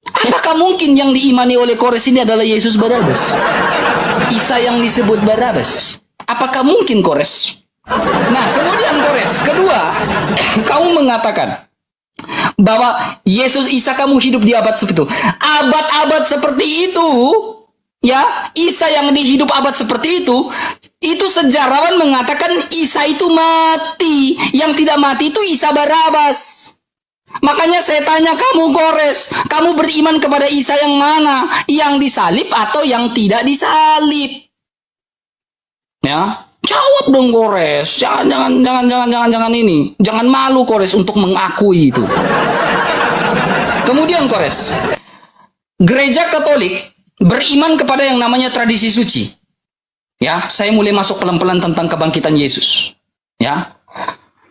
Apakah mungkin yang diimani oleh Kores ini adalah Yesus Barabas? Isa yang disebut Barabas. Apakah mungkin Kores? Nah, kemudian Kores, kedua, kamu mengatakan bahwa Yesus Isa kamu hidup di abad seperti itu. Abad-abad seperti itu, ya, Isa yang dihidup abad seperti itu sejarawan mengatakan Isa itu mati. Yang tidak mati itu Isa Barabas. Makanya saya tanya kamu Kores, kamu beriman kepada Isa yang mana? Yang disalib atau yang tidak disalib? Ya, jawab dong Kores. Jangan ini. Jangan malu Kores untuk mengakui itu. Kemudian Kores, Gereja Katolik beriman kepada yang namanya tradisi suci. Ya, saya mulai masuk pelan-pelan tentang kebangkitan Yesus. Ya.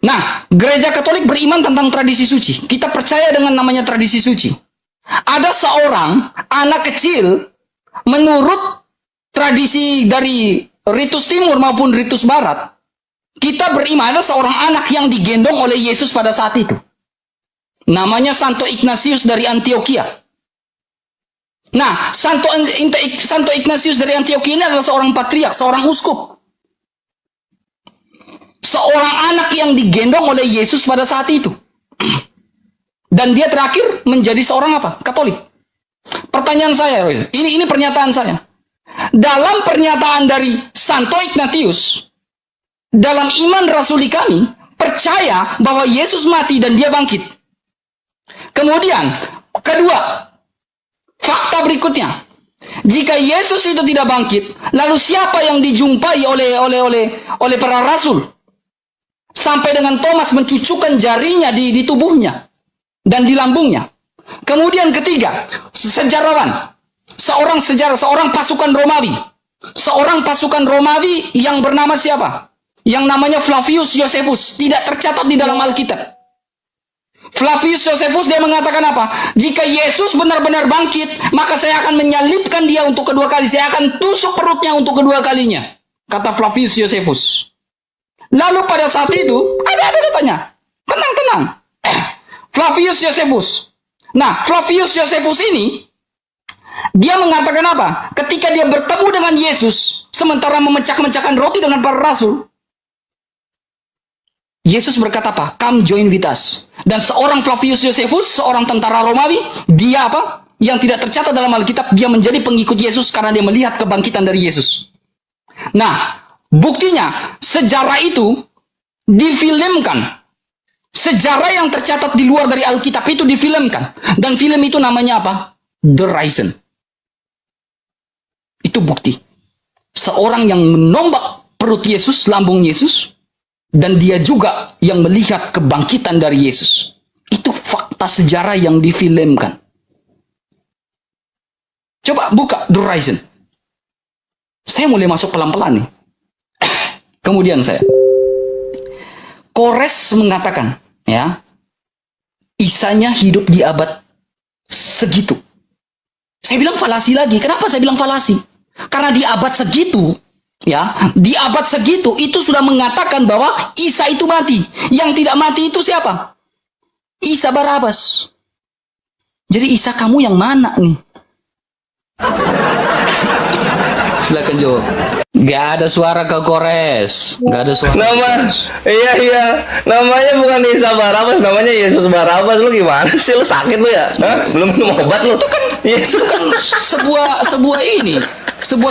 Nah, Gereja Katolik beriman tentang tradisi suci. Kita percaya dengan namanya tradisi suci. Ada seorang anak kecil, menurut tradisi dari ritus timur maupun ritus barat, kita beriman ada seorang anak yang digendong oleh Yesus pada saat itu. Namanya Santo Ignatius dari Antioquia. Nah, Santo Ignatius dari Antioquia ini adalah seorang patriark, seorang uskup. Seorang anak yang digendong oleh Yesus pada saat itu. Dan dia terakhir menjadi seorang apa? Katolik. Pertanyaan saya, ini pernyataan saya. Dalam pernyataan dari Santo Ignatius, dalam iman rasuli kami, percaya bahwa Yesus mati dan dia bangkit. Kemudian, kedua, fakta berikutnya. Jika Yesus itu tidak bangkit, lalu siapa yang dijumpai oleh para rasul? Sampai dengan Thomas mencucukkan jarinya di tubuhnya dan di lambungnya. Kemudian ketiga, sejarawan, seorang pasukan Romawi. Seorang pasukan Romawi yang bernama siapa? Yang namanya Flavius Josephus, tidak tercatat di dalam Alkitab. Flavius Josephus dia mengatakan apa? Jika Yesus benar-benar bangkit, maka saya akan menyalibkan dia untuk kedua kali. Saya akan tusuk perutnya untuk kedua kalinya. Kata Flavius Josephus. Lalu pada saat itu, ada tanya, tenang. Flavius Josephus. Nah, Flavius Josephus ini, dia mengatakan apa? Ketika dia bertemu dengan Yesus, sementara memecah-mecahkan roti dengan para rasul, Yesus berkata apa? Come join with us. Dan seorang Flavius Josephus, seorang tentara Romawi, dia apa? Yang tidak tercatat dalam Alkitab, dia menjadi pengikut Yesus karena dia melihat kebangkitan dari Yesus. Nah, buktinya, sejarah itu difilmkan. Sejarah yang tercatat di luar dari Alkitab itu difilmkan. Dan film itu namanya apa? The Risen. Itu bukti. Seorang yang menombak perut Yesus, lambung Yesus, dan dia juga yang melihat kebangkitan dari Yesus. Itu fakta sejarah yang difilmkan. Coba buka The Risen. Saya mulai masuk pelan-pelan nih. Kemudian Kores mengatakan, ya, Isanya hidup di abad segitu. Saya bilang falasi lagi. Kenapa saya bilang falasi? Karena di abad segitu, ya, di abad segitu itu sudah mengatakan bahwa Isa itu mati. Yang tidak mati itu siapa? Isa Barabas. Jadi Isa kamu yang mana nih? Silakan Jo. Gak ada suara ke Kores. Gak ada suara. Iya, namanya bukan Isa Barabas, namanya Yesus Barabas. Lu gimana sih, lu sakit lu ya? Hah? Belum minum obat lu? Itu kan Yesus kan sebuah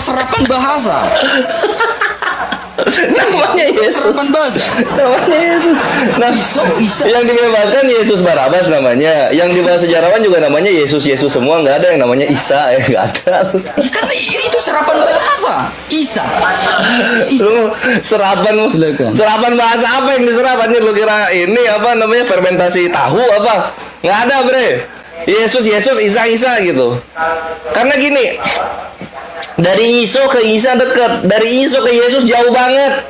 serapan bahasa. namanya Yesus. Serapan bahasa. Namanya Yesus. Nah, Isa. yang dibebaskan Yesus Barabas namanya. Yang dibahas sejarawan juga namanya Yesus semua, nggak ada yang namanya Isa, nggak ada. Ya, kan itu serapan bahasa. Isa. Lu serapan bahasa apa yang diserap anjir? Lu kira ini apa namanya, fermentasi tahu apa? Nggak ada, bre. Yesus, Isa gitu. Karena gini, dari Iso ke Isa dekat, dari Iso ke Yesus jauh banget.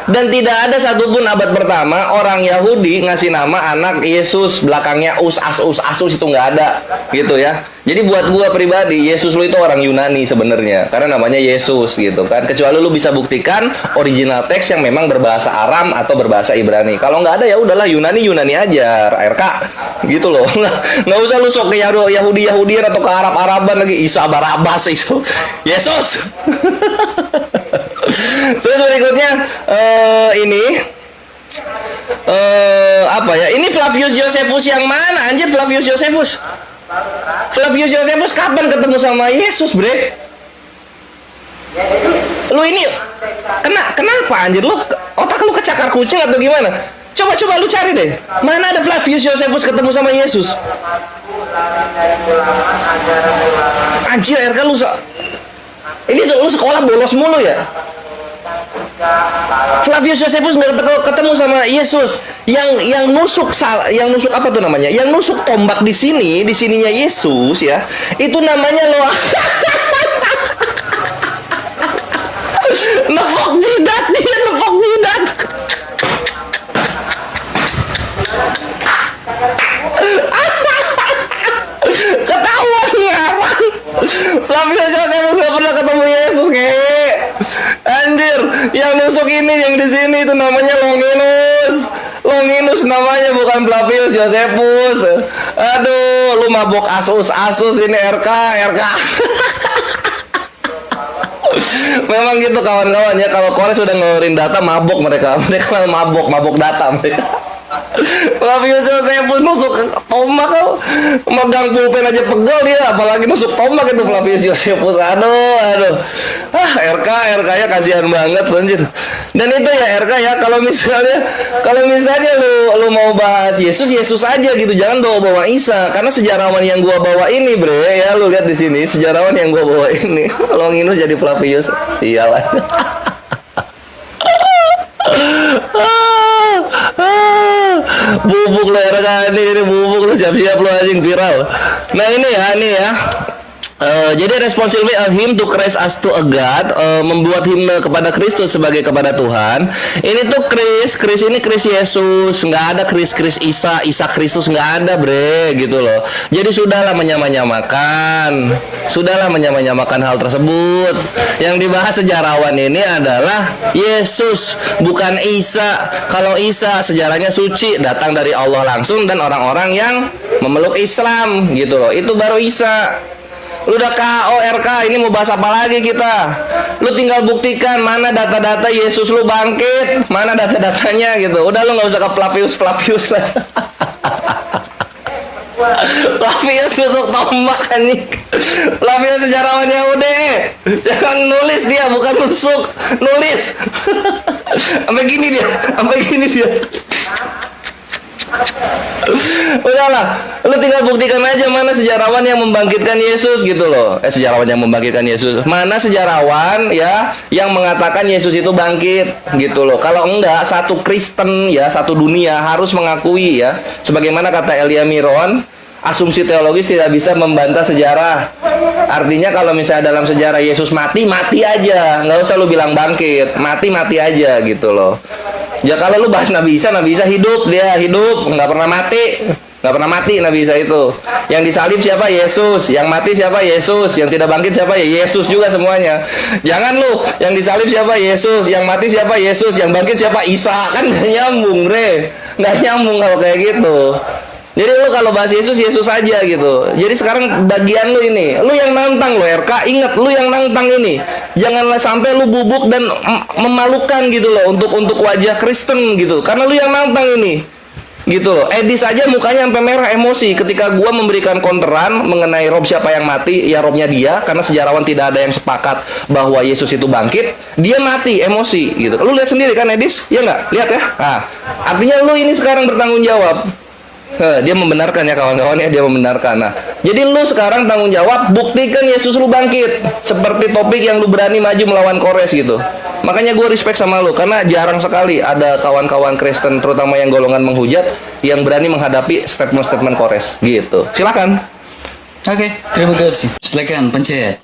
Dan tidak ada satupun abad pertama orang Yahudi ngasih nama anak Yesus belakangnya Asus itu nggak ada, gitu ya. Jadi buat gua pribadi, Yesus lu itu orang Yunani sebenarnya, karena namanya Yesus gitu kan. Kecuali lu bisa buktikan original teks yang memang berbahasa Aram atau berbahasa Ibrani. Kalau nggak ada ya udahlah Yunani aja, RK gitu loh. Nggak usah lu sok ke Yahudian atau ke Arab-Araban lagi. Isa Barabas itu Yesus. Terus berikutnya apa ya? Ini Flavius Josephus yang mana? Anjir, Flavius Josephus kapan ketemu sama Yesus, bre? Lu ini kenapa anjir? Lu otak lu kecakar kucing atau gimana? Coba lu cari deh. Mana ada Flavius Josephus ketemu sama Yesus? Anjir, RK ini lu sekolah bolos mulu ya? Flavius Josephus nggak ketemu sama Yesus. Yang nusuk apa tuh namanya? Yang nusuk tombak di sininya Yesus ya. Itu namanya lo nepok jidat. Ketahuan ngarang. Flavius Josephus nggak pernah ketemu Yesus, kayak anjir. Yang nusuk ini yang di sini itu namanya Longinus namanya, bukan Flavius Josephus. Aduh, lu mabok Asus ini RK. Memang gitu kawan-kawan ya, kalau Kores sudah ngeluarin data mabok mereka mabok data mereka. Flavius Josephus nusuk tombak, kau megang pulpen aja pegel dia, apalagi nusuk tombak itu Flavius Josephus. Aduh. RK ya kasihan banget anjir. Dan itu ya RK ya, kalau misalnya lu mau bahas Yesus aja gitu, jangan bawa Isa, karena sejarawan yang gua bawa ini, bre, ya lu lihat di sini sejarawan yang gua bawa ini. Longinus jadi Flavius, sialan. Bubuk lo RK ini bubuk lo, siap-siap lo anjing viral. Nah ini ya. Jadi responsibility of him to Christ as to a God, membuat himne kepada Kristus sebagai kepada Tuhan. Ini tuh Kris ini Kris Yesus, nggak ada Kris Isa Kristus, nggak ada, bre, gitu loh. Jadi sudahlah menyamakan hal tersebut. Yang dibahas sejarawan ini adalah Yesus, bukan Isa. Kalau Isa sejarahnya suci, datang dari Allah langsung dan orang-orang yang memeluk Islam, gitu loh. Itu baru Isa. Lu udah KO RK, ini mau bahas apa lagi kita? Lu tinggal buktikan mana data-data Yesus lu bangkit, mana data-datanya gitu. Udah lu nggak usah ke Flavius lah. Flavius nusuk tombak anjing. Flavius sejarawan Yahudi. Jangan nulis dia, bukan nusuk, nulis. Sampai gini dia. Udahlah, lu tinggal buktikan aja mana sejarawan yang membangkitkan Yesus gitu loh. Mana sejarawan ya yang mengatakan Yesus itu bangkit gitu loh. Kalau enggak, satu Kristen ya, satu dunia harus mengakui ya, sebagaimana kata Elia Miron, asumsi teologis tidak bisa membantah sejarah. Artinya kalau misalnya dalam sejarah Yesus mati aja, nggak usah lu bilang bangkit, mati aja gitu loh. Ya kalau lu bahas Nabi Isa hidup, nggak pernah mati Nabi Isa itu. Yang disalib siapa? Yesus. Yang mati siapa? Yesus. Yang tidak bangkit siapa? Ya Yesus juga semuanya. Jangan lu yang disalib siapa? Yesus. Yang mati siapa? Yesus. Yang bangkit siapa? Isa. Kan nggak nyambung, bre. Nggak nyambung kalau kayak gitu. Jadi lu kalau bahas Yesus, Yesus aja gitu. Jadi sekarang bagian lu ini, lu yang nantang lo RK, ingat lu yang nantang ini. Janganlah sampai lu bubuk dan memalukan gitu loh untuk wajah Kristen gitu. Karena lu yang nantang ini. Gitu loh. Edis aja mukanya sampai merah emosi ketika gua memberikan konteran mengenai Rob siapa yang mati, ya Robnya dia, karena sejarawan tidak ada yang sepakat bahwa Yesus itu bangkit, dia mati emosi gitu. Lu lihat sendiri kan Edis? Ya nggak? Lihat ya. Nah, artinya lu ini sekarang bertanggung jawab. Dia membenarkan ya kawan-kawan ya, dia membenarkan. Nah, jadi lu sekarang tanggung jawab buktikan Yesus lu bangkit. Seperti topik yang lu berani maju melawan Kores gitu. Makanya gue respect sama lu karena jarang sekali ada kawan-kawan Kristen terutama yang golongan menghujat yang berani menghadapi statement-statement Kores gitu. Silakan. Oke, terima kasih. Silakan pencet.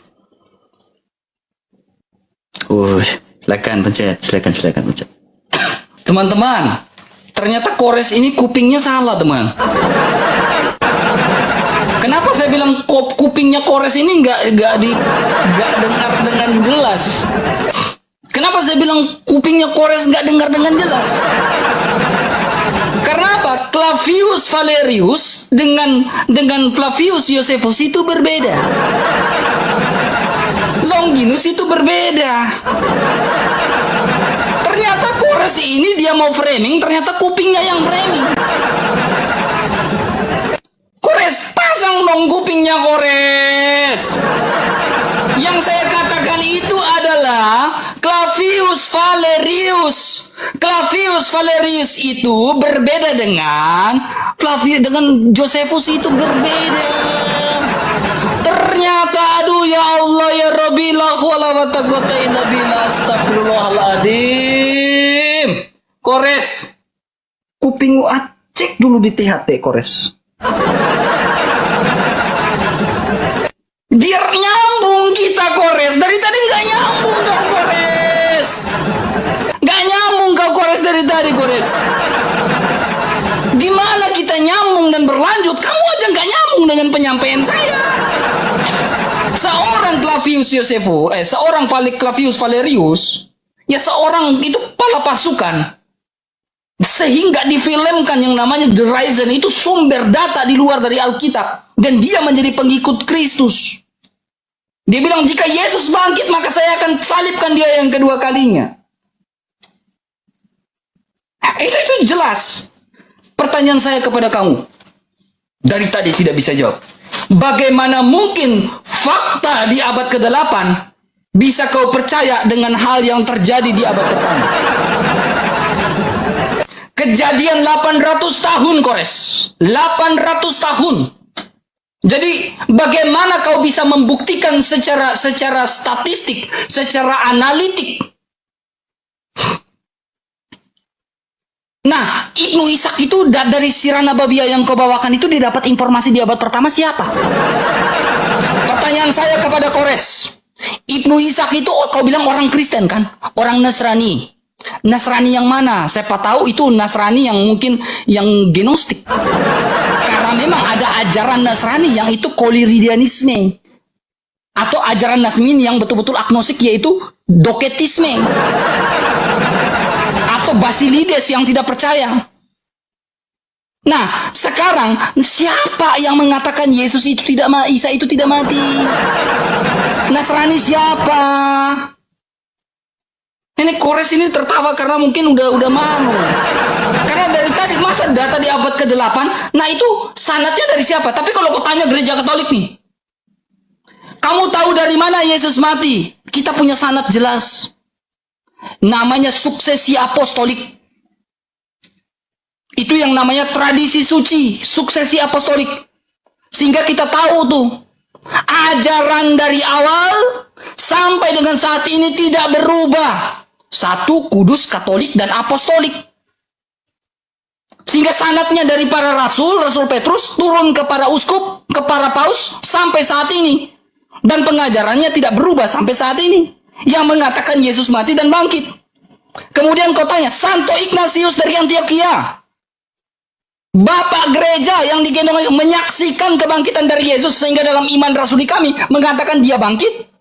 Silakan pencet. Teman-teman, ternyata Kores ini kupingnya salah, teman. Kenapa saya bilang kupingnya Kores ini nggak dengar dengan jelas? Kenapa saya bilang kupingnya Kores nggak dengar dengan jelas? Karena apa? Flavius Valerius dengan Flavius Josephus itu berbeda. Longinus itu berbeda. Ternyata Kores ini dia mau framing, ternyata kupingnya yang framing. Kores, pasang dong kupingnya Kores. Yang saya katakan itu adalah Flavius Valerius. Flavius Valerius itu berbeda dengan Josephus itu berbeda. Ternyata aduh ya Allah ya Rabbi la hawla wa la quwwata illa billah astagfirullahaladzim. Kores, kupingmu cek dulu di THT Kores. Biar nyambung kita Kores. Dari tadi nggak nyambung kau Kores. Nggak nyambung kau Kores dari tadi Kores. Gimana kita nyambung dan berlanjut? Kamu aja nggak nyambung dengan penyampaian saya. Seorang Flavius Josephus, seorang Flavius Valerius, ya seorang itu kepala pasukan. Sehingga difilmkan yang namanya The Risen itu sumber data di luar dari Alkitab. Dan dia menjadi pengikut Kristus. Dia bilang jika Yesus bangkit maka saya akan salibkan dia yang kedua kalinya. Itu jelas. Pertanyaan saya kepada kamu. Dari tadi tidak bisa jawab. Bagaimana mungkin fakta di abad ke-8 bisa kau percaya dengan hal yang terjadi di abad pertama? Kejadian 800 tahun Kores. 800 tahun. Jadi bagaimana kau bisa membuktikan secara statistik, secara analitik? Nah, Ibnu Ishak itu dari Sirah Nabawiyah yang kau bawakan itu didapat informasi di abad pertama siapa? Pertanyaan saya kepada Kores. Ibnu Ishak itu kau bilang orang Kristen kan? Orang Nasrani. Nasrani yang mana? Siapa tahu itu Nasrani yang mungkin yang gnostik. Karena memang ada ajaran Nasrani yang itu koliridianisme. Atau ajaran Nasmin yang betul-betul agnostik yaitu doketisme. Atau Basilides yang tidak percaya. Nah, sekarang siapa yang mengatakan Yesus itu tidak Isa itu tidak mati? Nasrani siapa? Ini Kores ini tertawa karena mungkin udah malu. Karena dari tadi masa data di abad ke-8, nah itu sanadnya dari siapa? Tapi kalau kau tanya gereja Katolik nih, kamu tahu dari mana Yesus mati? Kita punya sanad jelas. Namanya suksesi apostolik. Itu yang namanya tradisi suci, suksesi apostolik. Sehingga kita tahu tuh, ajaran dari awal sampai dengan saat ini tidak berubah. Satu, kudus, katolik, dan apostolik. Sehingga sanadnya dari para rasul Petrus, turun ke para uskup, ke para paus, sampai saat ini. Dan pengajarannya tidak berubah sampai saat ini. Yang mengatakan Yesus mati dan bangkit. Kemudian kau tanya, Santo Ignatius dari Antioquia. Bapak gereja yang digendong menyaksikan kebangkitan dari Yesus. Sehingga dalam iman rasuli kami, mengatakan dia bangkit.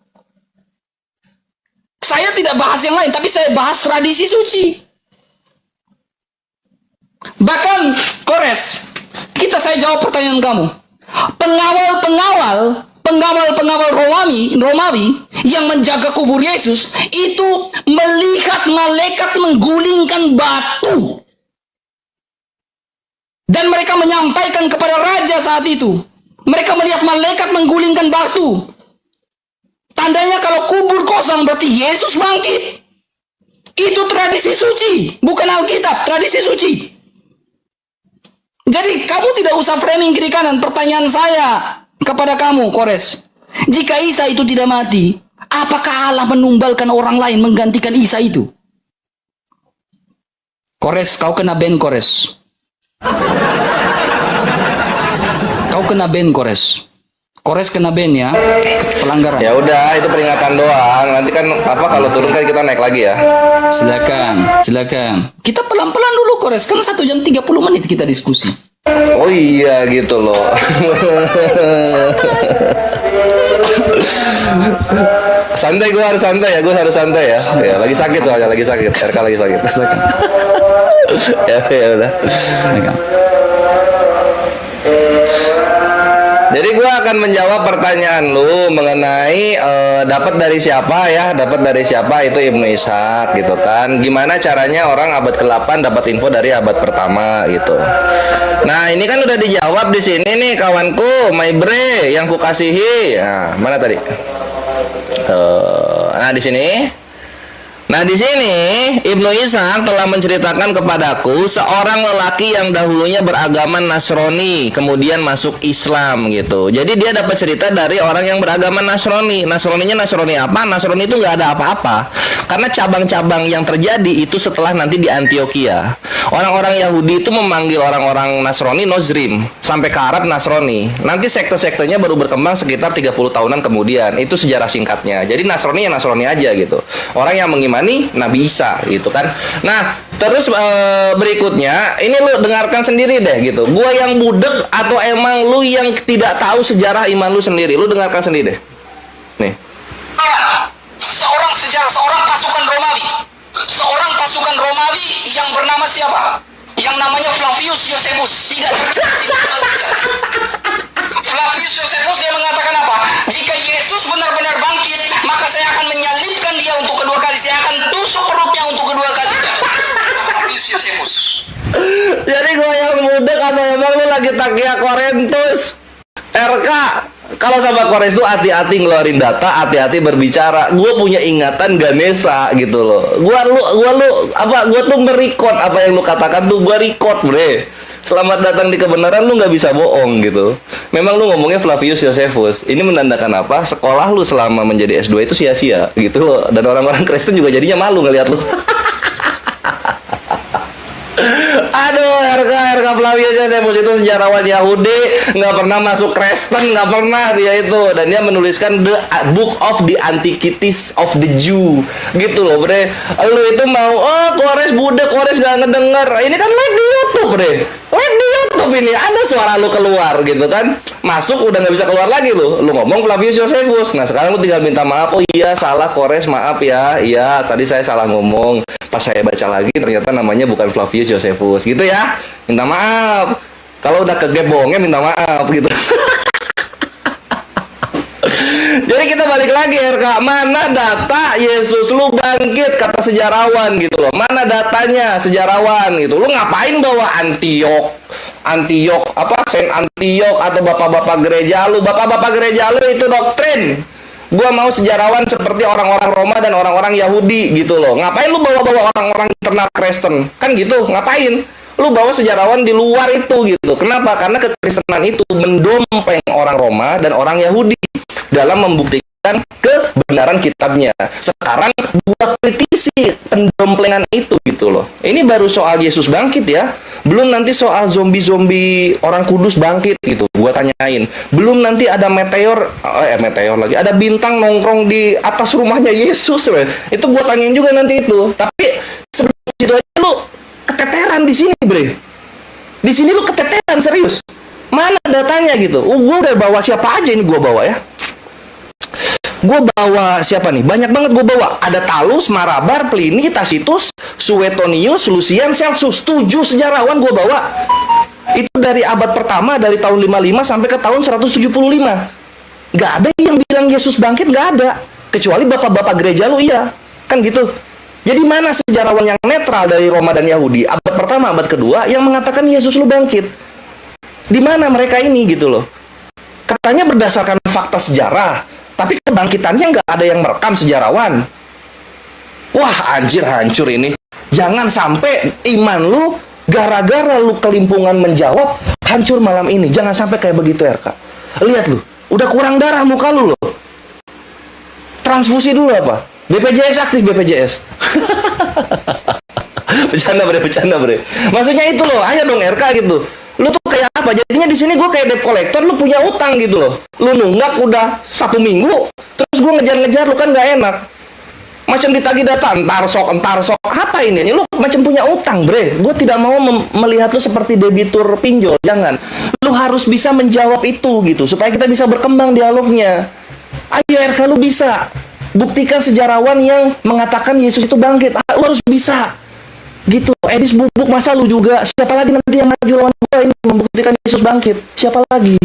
Saya tidak bahas yang lain, tapi saya bahas tradisi suci. Bahkan Kores, saya jawab pertanyaan kamu. Pengawal Romawi yang menjaga kubur Yesus itu melihat malaikat menggulingkan batu. Dan mereka menyampaikan kepada raja saat itu. Mereka melihat malaikat menggulingkan batu. Tandanya kalau kubur kosong berarti Yesus bangkit. Itu tradisi suci, bukan Alkitab, tradisi suci. Jadi kamu tidak usah framing kiri kanan. Pertanyaan saya kepada kamu, Kores. Jika Isa itu tidak mati, apakah Allah menumbalkan orang lain menggantikan Isa itu? Kores, kau kena ban, Kores. Kau kena ban, Kores. Kores kena ban ya, pelanggaran. Ya udah, itu peringatan doang. Nanti kan apa kalau turun kan kita naik lagi ya. Silakan. Kita pelan-pelan dulu, Kores. Kan 1 jam 30 menit kita diskusi. Oh iya gitu loh. Santai, gue harus santai ya. Ya lagi sakit soalnya, RK lagi sakit. Silakan. ya udah. Silakan. Jadi gue akan menjawab pertanyaan lu mengenai dapat dari siapa itu Ibnu Ishaq gitu kan. Gimana caranya orang abad ke-8 dapat info dari abad pertama gitu. Nah, ini kan udah dijawab di sini nih kawanku, my bre yang kukasihi. Nah, mana tadi? Di sini. Nah, di sini Ibnu Ishaq telah menceritakan kepadaku seorang lelaki yang dahulunya beragama Nasrani, kemudian masuk Islam gitu. Jadi dia dapat cerita dari orang yang beragama Nasrani. Nasraninya Nasrani apa? Nasrani itu nggak ada apa-apa. Karena cabang-cabang yang terjadi itu setelah nanti di Antioquia. Orang-orang Yahudi itu memanggil orang-orang Nasrani Nozrim, sampai ke Arab Nasrani. Nanti sekte-sektenya baru berkembang sekitar 30 tahunan kemudian. Itu sejarah singkatnya. Jadi Nasrani ya Nasrani aja gitu. Orang yang mengimani Nabi Isa gitu kan. Nah, terus berikutnya ini lu dengarkan sendiri deh gitu. Gua yang budek atau emang lu yang tidak tahu sejarah iman lu sendiri? Lu dengarkan sendiri deh. Nih. Seorang pasukan Romawi yang bernama siapa? Yang namanya Flavius Josephus. Flavius Josephus dia mengatakan apa? Jika Yesus benar-benar bangkit, maka saya akan menyalibkan dia untuk kedua kali. Saya akan tusuk perutnya untuk kedua kalinya. Flavius Josephus. Jadi gue yang budek atau emang lu lagi takia Korintus? RK, kalau sama Kores tuh hati-hati ngeluarin data, hati-hati berbicara. Gue punya ingatan Ganesha gitu loh. Gue tuh merecord apa yang lu katakan tuh gue record, bre. Selamat datang di kebenaran, lu nggak bisa bohong gitu. Memang lu ngomongnya Flavius Josephus. Ini menandakan apa? Sekolah lu selama menjadi S2 itu sia-sia gitu loh. Dan orang-orang Kristen juga jadinya malu ngelihat lu. Aduh, RK Flavius Josephus itu sejarawan Yahudi, nggak pernah masuk Kristen, nggak pernah dia itu. Dan dia menuliskan the Book of the Antiquities of the Jew gitu loh, bre. Lu itu mau, Kores budek, Kores gak ngedenger. Ini kan live di YouTube, bre. Live di YouTube ini, ada suara lu keluar gitu kan. Masuk udah nggak bisa keluar lagi lu ngomong Flavius Josephus. Nah sekarang lu tinggal minta maaf. Oh iya, salah Kores, maaf ya. Iya, tadi saya salah ngomong. Pas saya baca lagi ternyata namanya bukan Flavius Josephus gitu ya. Minta maaf. Kalau udah kegep bohongnya minta maaf gitu. Jadi kita balik lagi RK, mana data Yesus lu bangkit kata sejarawan gitu loh. Mana datanya sejarawan gitu. Lu ngapain bawa Antiok apa Saint Antiok atau bapak-bapak gereja lu? Bapak-bapak gereja lu itu doktrin. Gua mau sejarawan seperti orang-orang Roma dan orang-orang Yahudi gitu loh. Ngapain lu bawa-bawa orang-orang internal Kristen? Kan gitu, ngapain? Lu bawa sejarawan di luar itu gitu. Kenapa? Karena kekristenan itu mendompleng orang Roma dan orang Yahudi dalam membuktikan kebenaran kitabnya. Sekarang gua kritisi pendomplengan itu gitu loh. Ini baru soal Yesus bangkit ya. Belum nanti soal zombie-zombie orang kudus bangkit gitu. Gua tanyain. Belum nanti ada meteor lagi. Ada bintang nongkrong di atas rumahnya Yesus, weh. Itu gua tanyain juga nanti itu. Tapi sebelum itu aja lu keteteran di sini, bre. Di sini lu keteteran serius. Mana datanya gitu? Gua udah bawa siapa aja ini gua bawa ya. Gue bawa siapa nih? Banyak banget gue bawa. Ada Talus, Marabar, Pliny, Tacitus, Suetonius, Lucian, Celsus. 7 sejarawan gue bawa. Itu dari abad pertama, dari tahun 55 sampai ke tahun 175. Nggak ada yang bilang Yesus bangkit, nggak ada. Kecuali bapak-bapak gereja lu, iya. Kan gitu. Jadi mana sejarawan yang netral dari Roma dan Yahudi, abad pertama, abad kedua, yang mengatakan Yesus lu bangkit? Di mana mereka ini gitu loh? Katanya berdasarkan fakta sejarah, tapi kebangkitannya nggak ada yang merekam sejarawan. Wah, anjir, hancur ini. Jangan sampai iman lu gara-gara lu kelimpungan menjawab hancur malam ini. Jangan sampai kayak begitu, RK. Lihat lu, udah kurang darah muka lu loh. Transfusi dulu apa? BPJS aktif, BPJS. Bercanda bre. Maksudnya itu loh, ayo dong RK gitu. Lu tuh kayak apa? Jadinya di sini gue kayak debt collector, lu punya utang gitu loh. Lu nunggak udah 1 minggu, terus gue ngejar-ngejar lu, kan nggak enak. Macam ditagih data, entar sok. Apa ini? Lu macam punya utang, bre. Gue tidak mau melihat lu seperti debitur pinjol. Jangan. Lu harus bisa menjawab itu gitu, supaya kita bisa berkembang dialognya. Ayo RK, lu bisa. Buktikan sejarawan yang mengatakan Yesus itu bangkit. Lu harus bisa. Gitu. Edis Bubuk, masa lu juga? Siapa lagi nanti yang maju lawan gue ini membuktikan Yesus bangkit? Siapa lagi?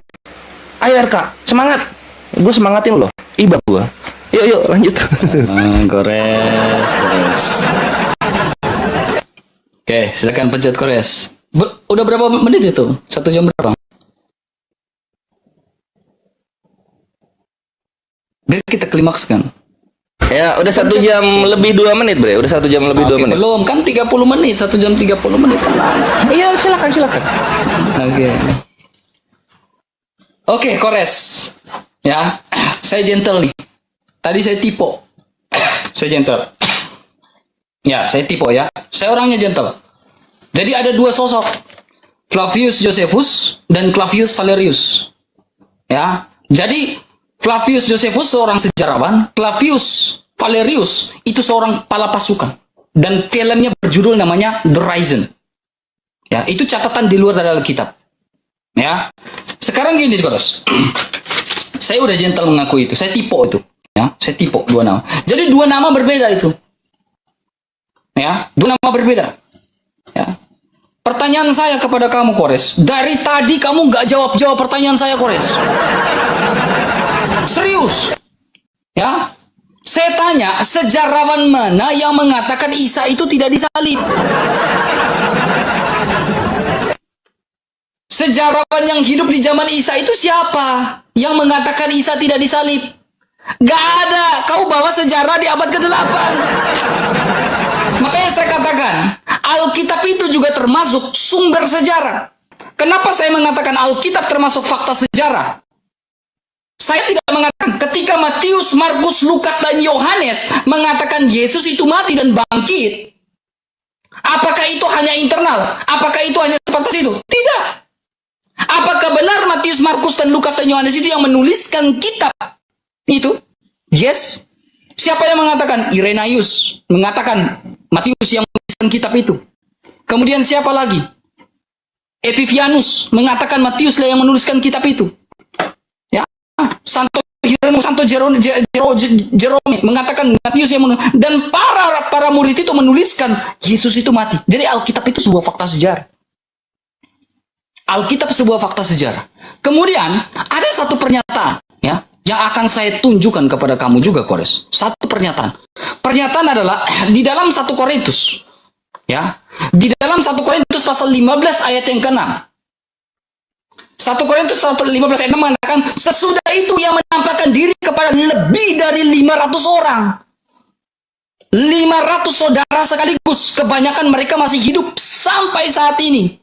Ayo RK, semangat. Gue semangatin lo. Iba gue. Yuk lanjut. Kores. Oke, silakan pencet kores. Udah berapa menit itu? 1 jam berapa? Biar kita klimakskan. Ya, udah 1 jam lebih 2 menit, bre. Udah 1 jam lebih 2 menit. Belum, kan 30 menit. 1 jam 30 menit. Iya, silakan. Oke, kores. Ya, saya gentle nih. Tadi saya tipe. Saya gentle. Ya, saya tipe ya. Saya orangnya gentle. Jadi ada 2 sosok. Flavius Josephus dan Clavius Valerius. Ya. Jadi Flavius Josephus seorang sejarawan, Clavius Valerius itu seorang kepala pasukan. Dan filmnya berjudul namanya The Risen. Ya, itu catatan di luar dari Alkitab. Ya. Sekarang gini, Kores. Saya udah gentle mengaku itu. Saya tipe itu. Ya, saya tipe 2 nama. Jadi 2 nama berbeda itu. Ya, 2 nama berbeda. Ya. Pertanyaan saya kepada kamu, Kores. Dari tadi kamu nggak jawab pertanyaan saya, Kores. Serius. Ya. Saya tanya, sejarawan mana yang mengatakan Isa itu tidak disalib? Sejarawan yang hidup di zaman Isa itu siapa? Yang mengatakan Isa tidak disalib? Gak ada. Kau bawa sejarah di abad ke-8. Makanya saya katakan, Alkitab itu juga termasuk sumber sejarah. Kenapa saya mengatakan Alkitab termasuk fakta sejarah? Saya tidak mengatakan ketika Matius, Markus, Lukas, dan Yohanes mengatakan Yesus itu mati dan bangkit. Apakah itu hanya internal? Apakah itu hanya sebatas itu? Tidak. Apakah benar Matius, Markus, dan Lukas, dan Yohanes itu yang menuliskan kitab itu? Yes. Siapa yang mengatakan? Irenaeus mengatakan Matius yang menuliskan kitab itu. Kemudian siapa lagi? Epiphanius mengatakan Matius lah yang menuliskan kitab itu. Ya, Santo Jerome mengatakan Matius yang menuliskan, dan para murid itu menuliskan Yesus itu mati. Jadi Alkitab itu sebuah fakta sejarah. Alkitab sebuah fakta sejarah. Kemudian ada satu pernyataan, ya, yang akan saya tunjukkan kepada kamu juga, Kores. Satu pernyataan. Pernyataan adalah di dalam 1 Korintus. Ya. Di dalam 1 Korintus pasal 15 ayat yang ke-6. 1 Korintus 15 ayat 6 mengatakan, sesudah itu ia menampakkan diri kepada lebih dari 500 orang. 500 saudara sekaligus. Kebanyakan mereka masih hidup sampai saat ini.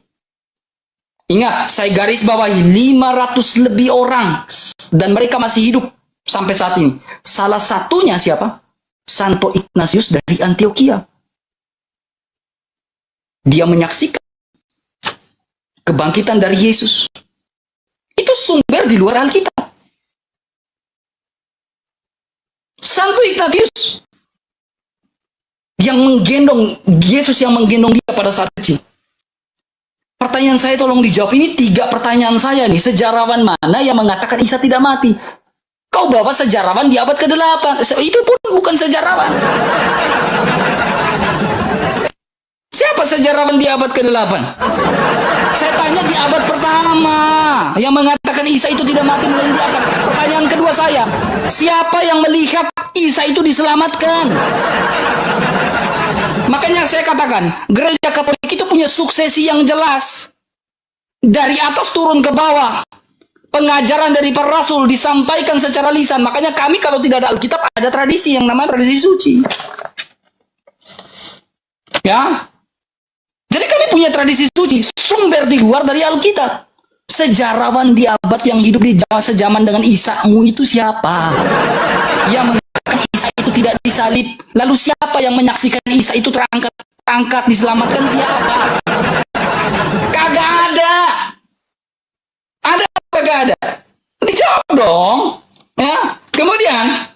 Ingat, saya garis bawahi 500 lebih orang dan mereka masih hidup sampai saat ini. Salah satunya siapa? Santo Ignatius dari Antioquia. Dia menyaksikan kebangkitan dari Yesus. Itu sumber di luar Alkitab. Santo Ignatius yang menggendong Yesus, yang menggendong dia pada saat kecil. Pertanyaan saya tolong dijawab. Ini 3 pertanyaan saya nih. Sejarawan mana yang mengatakan Isa tidak mati? Kau bawa sejarawan di abad ke-8. Itu pun bukan sejarawan. Siapa sejarawan di abad ke-8? Saya tanya di abad pertama yang mengatakan Isa itu tidak mati melainkan diangkat. Pertanyaan kedua saya, siapa yang melihat Isa itu diselamatkan? Makanya saya katakan, gereja Katolik itu punya suksesi yang jelas. Dari atas turun ke bawah. Pengajaran dari para rasul disampaikan secara lisan. Makanya kami kalau tidak ada Alkitab, ada tradisi yang namanya tradisi suci. Ya. Jadi kami punya tradisi suci, sumber di luar dari Alkitab. Sejarawan di abad yang hidup di sejaman dengan Isa-mu itu siapa? Yang mengatakan Isa itu tidak disalib. Lalu siapa yang menyaksikan Isa itu terangkat, diselamatkan siapa? Kagak ada. Ada atau kagak ada? Dijawab dong. Ya. Kemudian,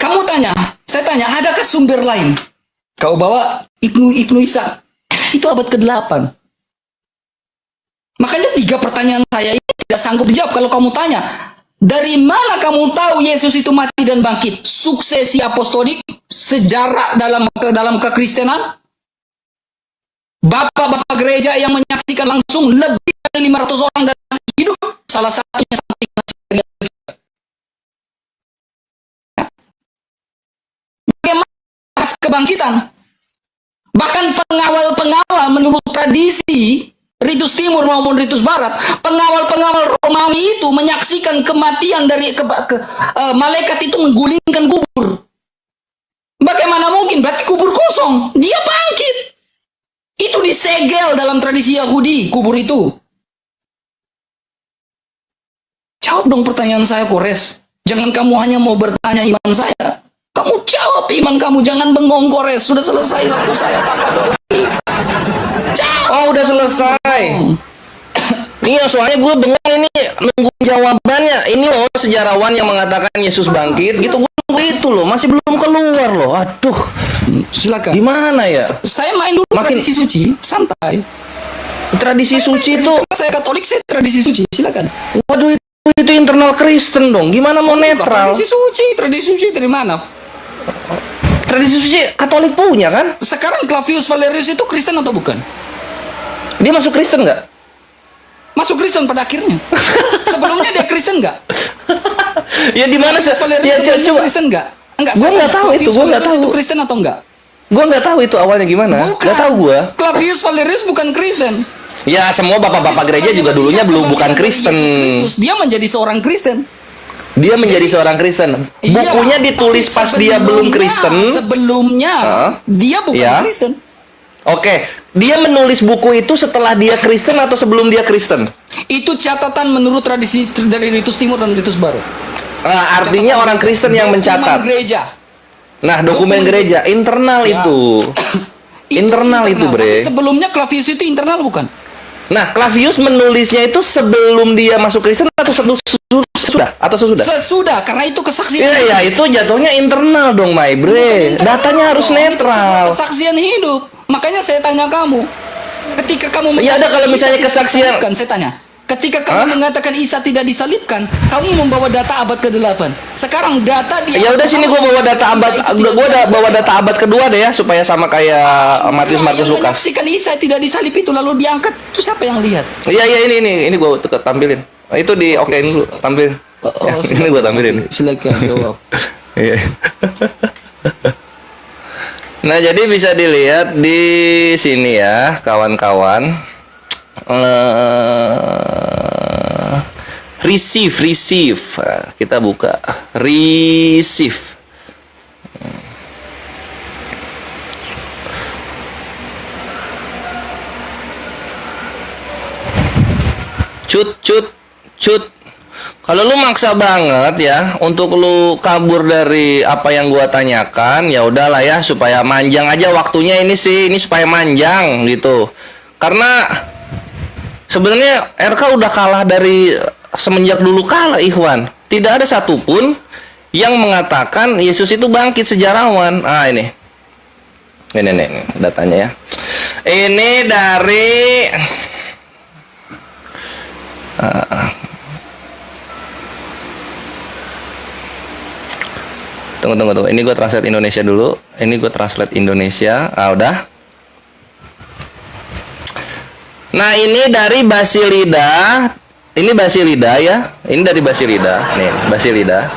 kamu tanya, saya tanya, adakah sumber lain? Kau bawa Ibnu Isa. Itu abad ke-8. Makanya 3 pertanyaan saya ini tidak sanggup dijawab. Kalau kamu tanya, dari mana kamu tahu Yesus itu mati dan bangkit? Suksesi apostolik, sejarah dalam kekristenan, bapak-bapak gereja yang menyaksikan langsung lebih dari 500 orang dan masih hidup. Salah satunya sampai bagaimana kebangkitan? Bahkan pengawal-pengawal menurut tradisi Ritus Timur maupun Ritus Barat, pengawal-pengawal Romawi itu menyaksikan kematian dari malaikat itu menggulingkan kubur. Bagaimana mungkin? Berarti kubur kosong. Dia bangkit. Itu disegel dalam tradisi Yahudi, kubur itu. Jawab dong pertanyaan saya, Kores. Jangan kamu hanya mau bertanya iman saya. Kamu jawab iman kamu, jangan bengong, Kores. Sudah selesai waktu saya, apa lagi? Jawab. Oh, udah selesai. Iya, soalnya gue bengong ini nunggu jawabannya. Ini loh sejarawan yang mengatakan Yesus bangkit gitu. Gue nunggu itu loh, masih belum keluar loh. Aduh. Silakan. Gimana ya? Saya main dulu tradisi suci, santai. Tradisi suci itu, Saya Katolik, saya tradisi suci. Silakan. waduh itu internal Kristen dong. Gimana mau netral? Tradisi suci dari mana? Tradisi suci Katolik punya kan? Sekarang Clavius Valerius itu Kristen atau bukan? Dia masuk Kristen nggak? Masuk Kristen pada akhirnya. Sebelumnya dia Kristen nggak? Ya di mana sih? Clavius Valerius Ya sebelumnya coba. Kristen nggak? Enggak. Gua nggak tahu itu, gua nggak tahu. Itu Kristen atau enggak? Gua nggak tahu itu awalnya gimana. Nggak tahu gua. Clavius Valerius bukan Kristen. Ya semua bapak-bapak gereja juga dulunya belum bukan Kristen. Dia menjadi seorang Kristen. Dia menjadi seorang Kristen. Bukunya ditulis pas dia belum Kristen. Sebelumnya dia bukan Ya. Kristen. Oke, dia menulis buku itu setelah dia Kristen atau sebelum dia Kristen? Itu catatan menurut tradisi dari Ritus Timur dan Ritus Baru. Artinya orang Kristen yang mencatat. Dokumen gereja. Nah, dokumen gereja internal Ya. itu. Internal itu, Bre. Tapi sebelumnya Clavius itu internal bukan? Nah, Clavius menulisnya itu sebelum dia masuk Kristen atau sesudah? Atau sesudah? Sesudah, karena itu kesaksian. Iya, ya, itu jatuhnya internal dong, my bre. Bukan internal Datanya harus dong, itu netral. sebuah kesaksian hidup. Makanya saya tanya kamu, ketika kamu Ya, ada kalau mengatakan misalnya Isa tidak kesaksian- disalibkan, saya tanya, ketika kamu mengatakan Isa tidak disalibkan, kamu membawa data abad ke-8. Sekarang data di Ya udah sini gua bawa data abad, gua udah bawa data abad kedua deh ya supaya sama kayak Matius Yang Lukas. menyaksikan Isa tidak disalib itu lalu diangkat, itu siapa yang lihat? Iya ini gua tampilin. Itu di okein dulu, tampilin. Ya, ini gua tampilin. Silakan jawab. Iya. Nah, jadi bisa dilihat di sini ya, kawan-kawan. Receive. Nah, kita buka receive. Cut. Kalau lu maksa banget ya untuk lu kabur dari apa yang gua tanyakan, ya udahlah ya supaya manjang aja waktunya ini supaya manjang gitu. Karena sebenarnya RK udah kalah dari semenjak dulu kalah, Ikhwan. Tidak ada satupun yang mengatakan Yesus itu bangkit, sejarawan. Ini datanya ya. Ini dari Tunggu. Ini gue translate Indonesia dulu. Udah. Nah, ini dari Basilida. Ini Basilida ya. Ini dari Basilida. Nih, Basilida.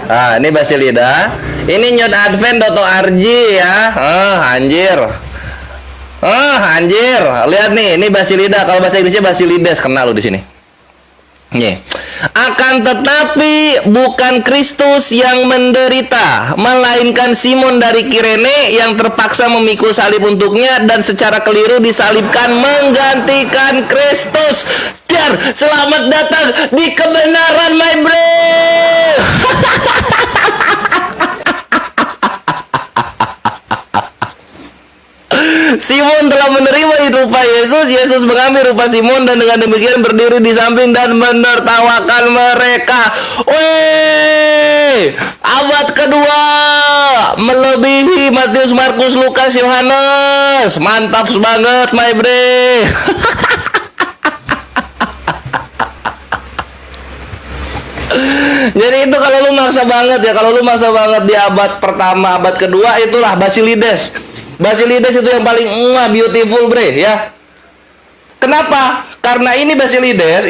Ah, ini Basilida. Ini newtadvent.org ya. Anjir. Anjir. Lihat nih, ini Basilida. Kalau bahasa Inggrisnya Basilides, kenal lu di sini. Nih. Akan tetapi bukan Kristus yang menderita, melainkan Simon dari Kirene yang terpaksa memikul salib untuknya dan secara keliru disalibkan menggantikan Kristus. Dan selamat datang di kebenaran, my bro. Simon telah menerima rupa Yesus. Yesus mengambil rupa Simon dan dengan demikian berdiri di samping dan menertawakan mereka. Weh, abad kedua melebihi Matius, Markus, Lukas, Yohanes. Mantap banget, my bre. Jadi itu kalau lu maksa banget ya, kalau lu maksa banget di abad pertama, abad kedua, itulah Basilides. Basilides itu yang paling beautiful, bre, ya. Kenapa? Karena ini Basilides,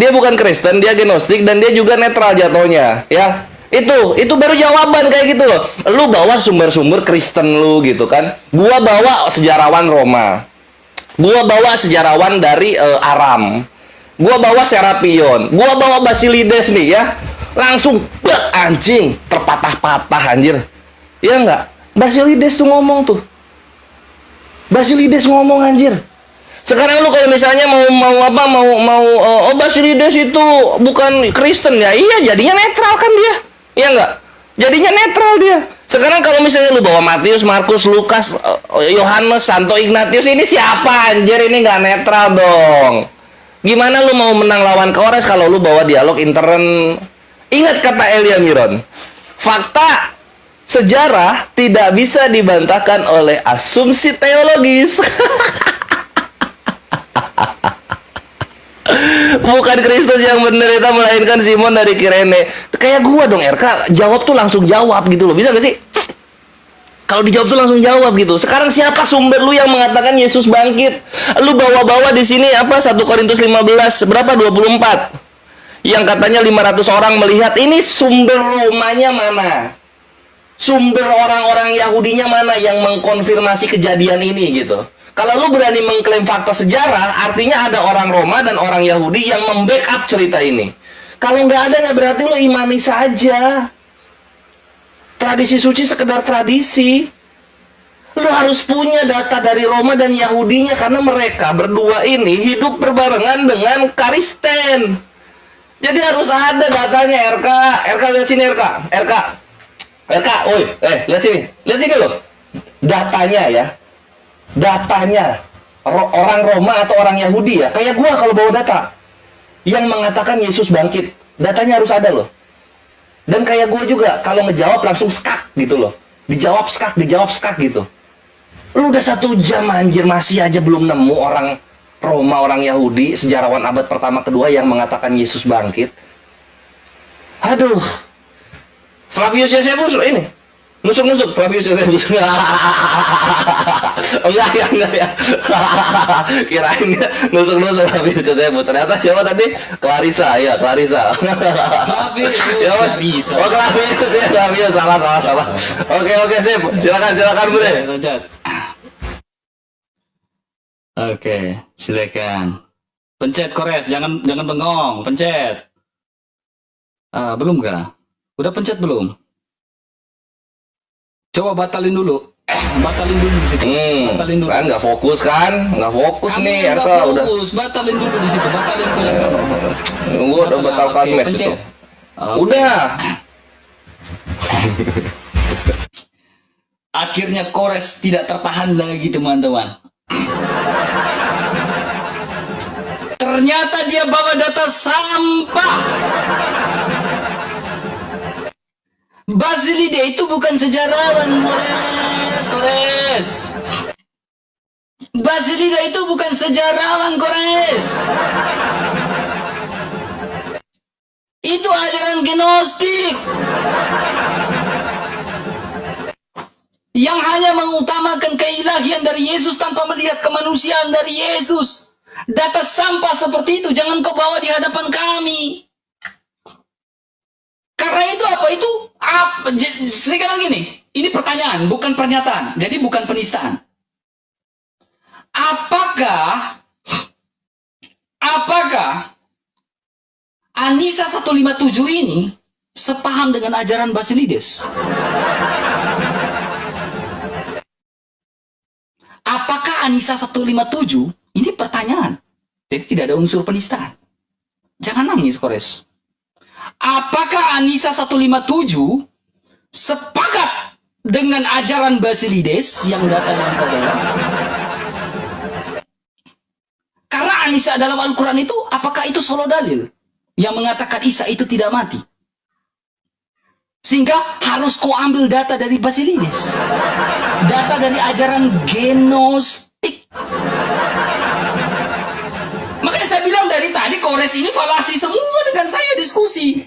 dia bukan Kristen, dia Gnostik dan dia juga netral jatuhnya, ya. Itu baru jawaban kayak gitu loh. Lu bawa sumber-sumber Kristen lu gitu kan. Gua bawa sejarawan Roma. Gua bawa sejarawan dari Aram. Gua bawa Serapion. Gua bawa Basilides nih ya. Langsung anjing, terpatah-patah anjir. Iya enggak? Basilides tuh ngomong tuh. Basilides ngomong anjir. Sekarang lu kalau misalnya mau Basilides itu bukan Kristen ya. Iya, jadinya netral kan dia. Iya enggak? Jadinya netral dia. Sekarang kalau misalnya lu bawa Matius, Markus, Lukas, Yohanes, Santo Ignatius, ini siapa anjir? Ini nggak netral dong. Gimana lu mau menang lawan Kores kalau lu bawa dialog intern? Ingat kata Elia Miron. Fakta sejarah tidak bisa dibantahkan oleh asumsi teologis. Bukan Kristus yang menderita, melainkan Simon dari Kirene. Kayak gua dong, RK. Jawab tuh langsung jawab gitu loh. Bisa gak sih? Kalau dijawab tuh langsung jawab gitu. Sekarang siapa sumber lu yang mengatakan Yesus bangkit? Lu bawa-bawa di sini apa 1 Korintus 15 berapa 24? Yang katanya 500 orang melihat. Ini sumber Romanya mana? Sumber orang-orang Yahudinya mana yang mengkonfirmasi kejadian ini gitu. Kalau lu berani mengklaim fakta sejarah, artinya ada orang Roma dan orang Yahudi yang membackup cerita ini. Kalau nggak ada, nggak berarti lu imani saja. Tradisi suci sekedar tradisi. Lu harus punya data dari Roma dan Yahudinya, karena mereka berdua ini hidup berbarengan dengan Kristen. Jadi harus ada datanya, RK. RK lihat sini, RK. Woi, lihat sini loh. Datanya ya. Datanya orang Roma atau orang Yahudi ya. Kayak gua kalau bawa data yang mengatakan Yesus bangkit, datanya harus ada loh. Dan kayak gue juga, kalau ngejawab langsung skak gitu loh. Dijawab skak gitu. Lu udah 1 jam anjir, masih aja belum nemu orang Roma, orang Yahudi, sejarawan abad pertama kedua yang mengatakan Yesus bangkit. Aduh. Flavius Josephus ini. Nusuk Flavius Josephus. Enggak ya. Kirain nusuk Flavius Josephus. Ternyata siapa tadi? Clarissa. Flavius Clarissa. Oh, Flavius salah. Oke, sip. Silakan Bro. Oke, silakan. Pencet Kores, jangan bengong, pencet. Belum kah? Udah pencet belum? Coba batalin dulu. Batalin dulu di situ. Batalin dulu. Kan nggak fokus nih, Nggak RK udah. fokus. Batalin dulu di situ. Batalin ke Gua udah batalkan match itu. Udah. Akhirnya Kores tidak tertahan lagi, teman-teman. Ternyata dia bawa data sampah. Basilide itu bukan sejarawan, Kores. Basilide itu bukan sejarawan, Kores. Itu ajaran Gnostik yang hanya mengutamakan keilahian dari Yesus tanpa melihat kemanusiaan dari Yesus. Data sampah seperti itu jangan kau bawa di hadapan kami. Karena itu apa? Itu apa? Sekarang gini, ini pertanyaan, bukan pernyataan. Jadi bukan penistaan. Apakah Anissa 157 ini sepaham dengan ajaran Basilides? Apakah Anissa 157? Ini pertanyaan. Jadi tidak ada unsur penistaan. Jangan nangis, Kores. Apakah Anissa 157 sepakat dengan ajaran Basilides yang data yang kau bawa? Karena Anissa dalam Al-Quran itu, apakah itu solo dalil yang mengatakan Isa itu tidak mati? Sehingga harus kau ambil data dari Basilides. Data dari ajaran Gnostik. Makanya saya bilang dari tadi, Kores ini falasi semua dengan saya diskusi.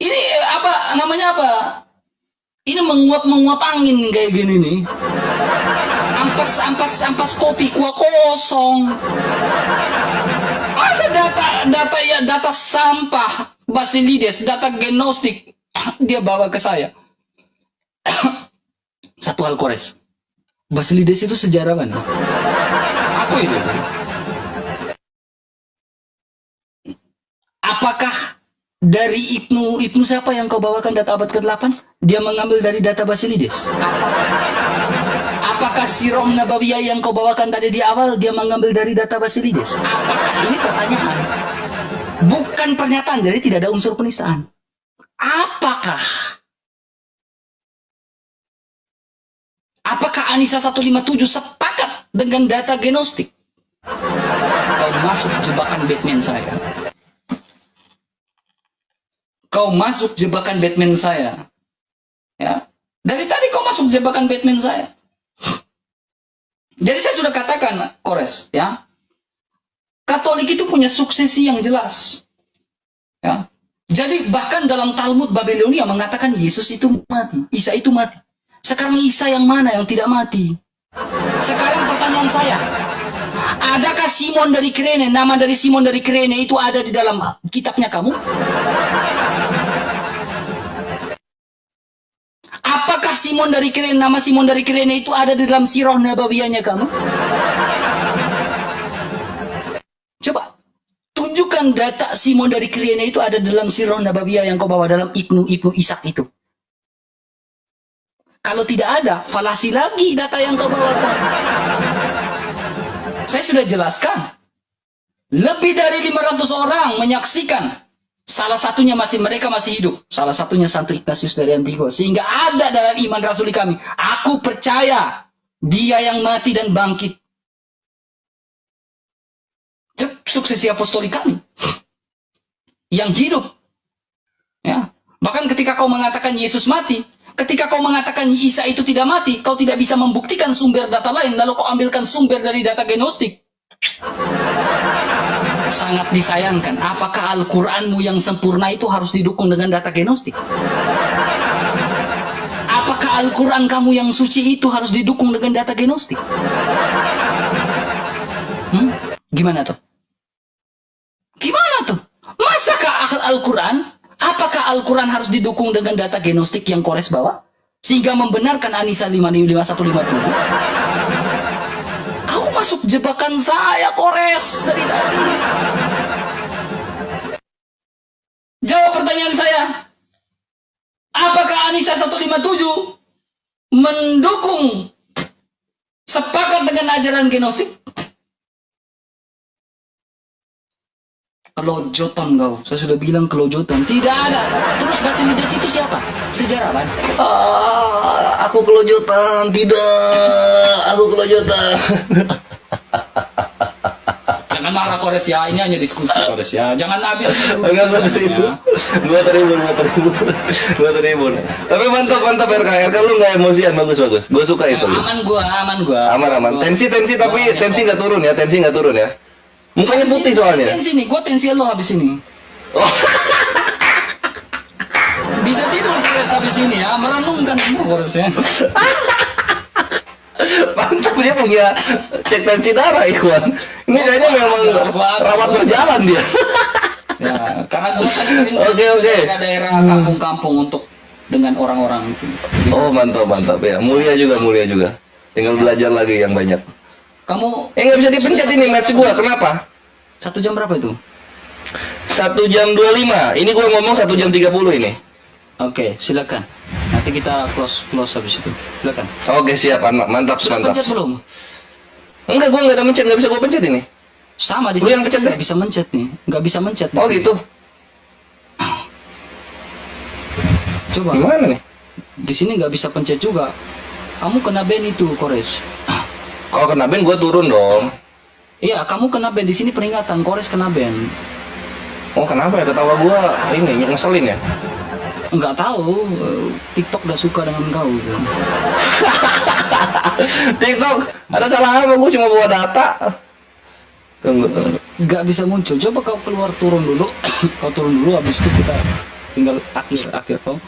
Ini apa namanya apa? Ini menguap angin kayak gini nih. Ampas kopi kuah kosong. Masa data sampah Basilides, data Gnostik dia bawa ke saya. Satu hal, Kores. Basilides itu sejarawan. Apa itu? Apakah dari Ibnu siapa yang kau bawakan data abad ke-8? Dia mengambil dari data Basilides. Apakah Sirah Nabawiyah yang kau bawakan tadi di awal dia mengambil dari data Basilides? Apakah ini pertanyaan? Bukan pernyataan, jadi tidak ada unsur penistaan. Apakah Anissa 157 sepakat dengan data Gnostik? Kau masuk jebakan Batman saya. Kau masuk jebakan Batman saya. Ya. Dari tadi kau masuk jebakan Batman saya. Jadi saya sudah katakan, Kores, ya. Katolik itu punya suksesi yang jelas. Ya. Jadi bahkan dalam Talmud Babilonia mengatakan Yesus itu mati, Isa itu mati. Sekarang Isa yang mana yang tidak mati? Sekarang pertanyaan saya, adakah Simon dari Kirene, nama dari Simon dari Kirene itu ada di dalam kitabnya kamu? Apakah Simon dari Kirene, nama Simon dari Kirene itu ada di dalam Sirah Nabawiyahnya kamu? Coba tunjukkan data Simon dari Kirene itu ada dalam Sirah Nabawiyah yang kau bawa dalam Ibnu Ishak itu. Kalau tidak ada, falasi lagi data yang kau bawakan. Saya sudah jelaskan. Lebih dari 500 orang menyaksikan. Salah satunya mereka masih hidup. Salah satunya Santo Ignatius dari Antioquia. Sehingga ada dalam iman rasuli kami. Aku percaya dia yang mati dan bangkit. Itu suksesi apostolik kami. Yang hidup. Ya. Bahkan ketika kau mengatakan Yesus mati, ketika kau mengatakan Isa itu tidak mati, kau tidak bisa membuktikan sumber data lain, lalu kau ambilkan sumber dari data Gnostik. Sangat disayangkan. Apakah Al-Quranmu yang sempurna itu harus didukung dengan data Gnostik? Apakah Al-Quran kamu yang suci itu harus didukung dengan data Gnostik? Gimana tuh? Gimana tuh? Masakah Al-Quran? Apakah Al-Quran harus didukung dengan data Gnostik yang Kores bawa? Sehingga membenarkan Anissa 157? Kau masuk jebakan saya, Kores, dari tadi. Jawab pertanyaan saya. Apakah Anissa 157 mendukung sepakat dengan ajaran Gnostik? Kelojotan kau. Saya sudah bilang kelojotan. Tidak ada. Terus Basilides itu siapa? Sejarawan. Aku kelojotan. Tidak. Aku kelojotan. Jangan marah, Kores, ya. Ini hanya diskusi, Kores, ya. Jangan habis. Enggak, gua terhibur. Tapi mantap RK lu nggak emosian, bagus. Gua suka itu. Aman gua. Aman. Tensi tapi tensi nggak turun ya. Mukanya putih soalnya. Tensi nih, gua tensi lo habis ini. Oh. Bisa tidur Kores habis ini ya, merenungkan semua Kores ya. Mantap, dia punya cek tensi darah, Ikhwan. Ini kayaknya memang rawat berjalan dia. Ya, karena gue kan sering Oke. daerah kampung-kampung untuk dengan orang-orang. Oh, mantap ya. Mulia juga. Tinggal belajar lagi yang banyak. Kamu Nggak bisa dipencet ini match gua. Kenapa? 1 jam berapa itu? 1 jam 25. Ini gua ngomong 1 jam 30 ini. Oke, silakan. Nanti kita close habis itu. Silakan. Oke, siap. Mantap. Sudah pencet belum? Enggak, gua nggak ada mencet. Nggak bisa gua pencet ini. Sama di Lu sini yang pencet nggak deh. bisa mencet nih. Nggak bisa mencet. di Oh sini. gitu. Coba. Gimana nih? Di sini nggak bisa pencet juga. Kamu kena ban itu, Kores. Kalau kena ban gua turun dong. Iya, kamu kena ban di sini peringatan. Kores kena ban. Oh, kenapa ya ketawa gua ini ngeselin ya? Nggak tahu. TikTok nggak suka dengan kau. Gitu. TikTok ada salah apa? Gua cuma bawa data. Tunggu. Nggak bisa muncul. Coba kau keluar turun dulu. Kau turun dulu, habis itu kita tinggal akhir kau.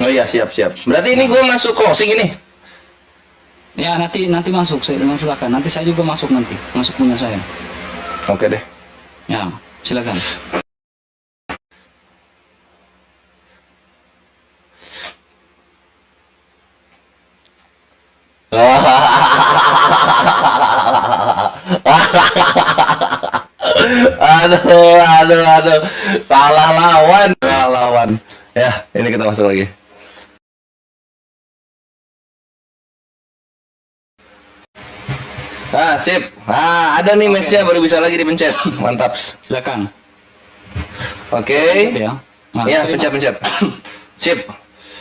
Oh iya, siap. Berarti ini gua masuk closing ini. Ya nanti masuk, silakan. Nanti saya juga masuk nanti, masuk punya saya. Oke deh. Ya, silakan. Aduh. Salah lawan. Ya, ini kita masuk lagi. Ah, sip. Ah, ada nih match-nya baru bisa lagi dipencet. Mantap. Silakan. Oke. Ya. Nah, Ya, terima. pencet. Sip.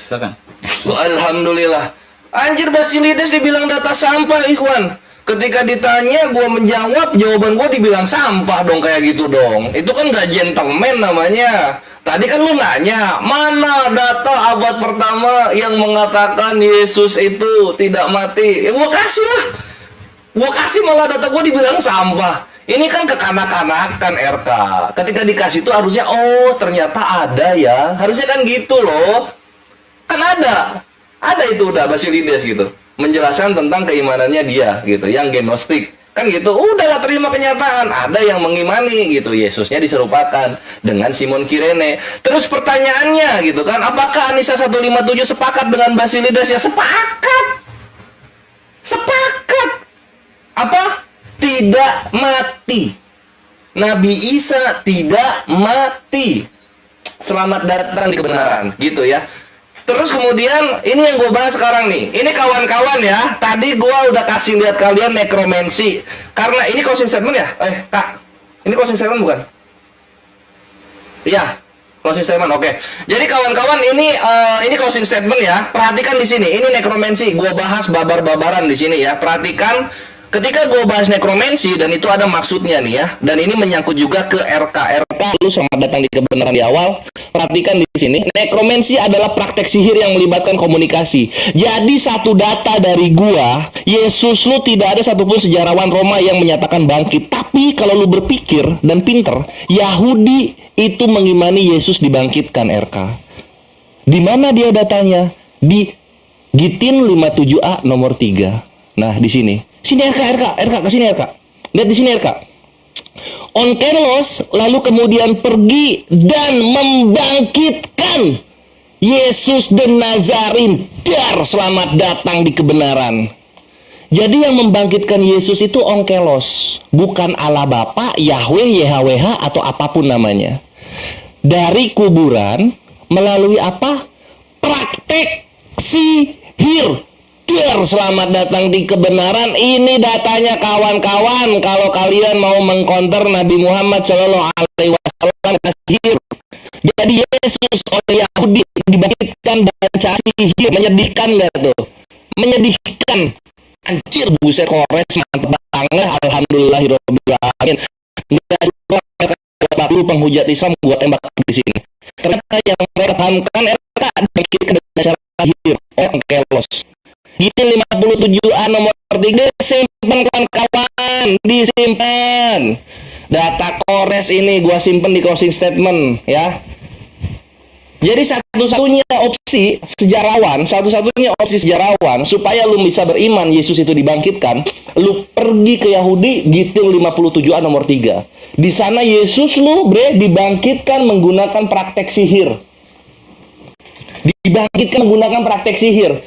Silakan. Alhamdulillah. Anjir, Basilides dibilang data sampah, Ikhwan. Ketika ditanya, gua menjawab, jawaban gua dibilang sampah dong, kayak gitu dong. Itu kan gak gentleman namanya. Tadi kan lu nanya, mana data abad pertama yang mengatakan Yesus itu tidak mati? Ya gua kasih lah. Gua kasih malah data gua dibilang sampah. Ini kan kekanak-kanakan RK. Ketika dikasih itu harusnya, oh ternyata ada ya. Harusnya kan gitu loh. Kan ada itu udah Basilides gitu, menjelaskan tentang keimanannya dia gitu, yang gnostik kan gitu. Udahlah, terima kenyataan, ada yang mengimani gitu Yesusnya diserupakan dengan Simon Kirene. Terus pertanyaannya gitu kan, apakah Anisa 157 sepakat dengan Basilides? Ya sepakat. Apa? Tidak mati. Nabi Isa tidak mati. Selamat datang di kebenaran gitu ya. Terus kemudian ini yang gue bahas sekarang nih. Ini kawan-kawan ya. Tadi gue udah kasih lihat kalian nekromansi. Karena ini closing statement ya. Kak, ini closing statement bukan? Iya, closing statement. Oke. Jadi kawan-kawan ini closing statement ya. Perhatikan di sini. Ini nekromansi. Gue bahas babar-babaran di sini ya. Perhatikan. Ketika gue bahas nekromansi dan itu ada maksudnya nih ya, dan ini menyangkut juga ke RK. Lu selamat datang di kebenaran di awal. Perhatikan di sini, nekromansi adalah praktek sihir yang melibatkan komunikasi. Jadi satu data dari gua, Yesus lu tidak ada satupun sejarawan Roma yang menyatakan bangkit. Tapi kalau lu berpikir dan pinter, Yahudi itu mengimani Yesus dibangkitkan RK. Di mana dia datanya? Di Gitin 57A nomor 3. Nah, di sini. Sini RK, ke sini RK. Lihat di sini RK. Onkelos lalu kemudian pergi dan membangkitkan Yesus dan Nazarin. Dar, selamat datang di kebenaran. Jadi yang membangkitkan Yesus itu Onkelos, bukan Allah Bapa, Yahweh, YHWH atau apapun namanya. Dari kuburan melalui apa? Praktek sihir. Selamat datang di kebenaran. Ini datanya kawan-kawan. Kalau kalian mau mengkonter Nabi Muhammad Shallallahu Alaihi Wasallam sihir. Jadi Yesus oleh Yahudi dibangkitkan dan sihir. Menyedihkan nggak tuh? Menyedihkan. Anjir, buset, Kores mantap banget. Alhamdulillahirobbil alamin. Nggak juga mereka 40 penghujat Islam gua tembak di sini. Ternyata yang mereka pahamkan mereka bangkitkan dengan cara sihir. Kelos. Gitin 57A nomor 3, simpen kawan-kawan, disimpan. Data Kores ini gua simpen di closing statement ya. Jadi satu-satunya opsi sejarawan supaya lu bisa beriman Yesus itu dibangkitkan, lu pergi ke Yahudi Giting 57a nomor 3. Di sana Yesus lu dibangkitkan menggunakan praktek sihir. Dibangkitkan menggunakan praktek sihir.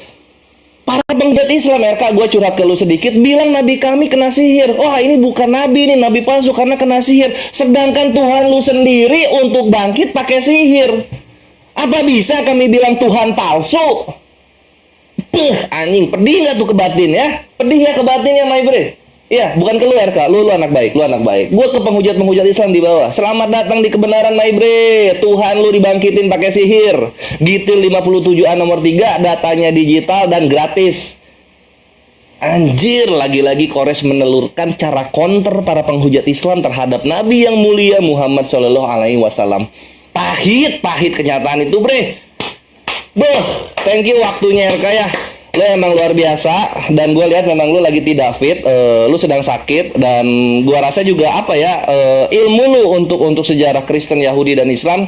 Para penggugat Islam, RK, gue curhat ke lu sedikit, bilang nabi kami kena sihir. Wah, ini bukan nabi, ini nabi palsu karena kena sihir. Sedangkan Tuhan lu sendiri untuk bangkit pakai sihir. Apa bisa kami bilang Tuhan palsu? Anjing, pedih nggak tuh ke batin ya? Pedih ya ke batin ya, my bre? Iya, bukan ke lu, RK. Lu anak baik, lu anak baik. Gue ke penghujat-penghujat Islam di bawah. Selamat datang di kebenaran, my bre. Tuhan lu dibangkitin pakai sihir. Giting 57a nomor 3, datanya digital dan gratis. Anjir, lagi-lagi Kores menelurkan cara counter para penghujat Islam terhadap Nabi yang mulia Muhammad Shallallahu Alaihi Wasallam. Pahit kenyataan itu, bre. Thank you waktunya, RK ya. Lo emang luar biasa, dan gue lihat memang lo lagi tidak fit, lo sedang sakit, dan gue rasa juga ilmu lo untuk sejarah Kristen, Yahudi dan Islam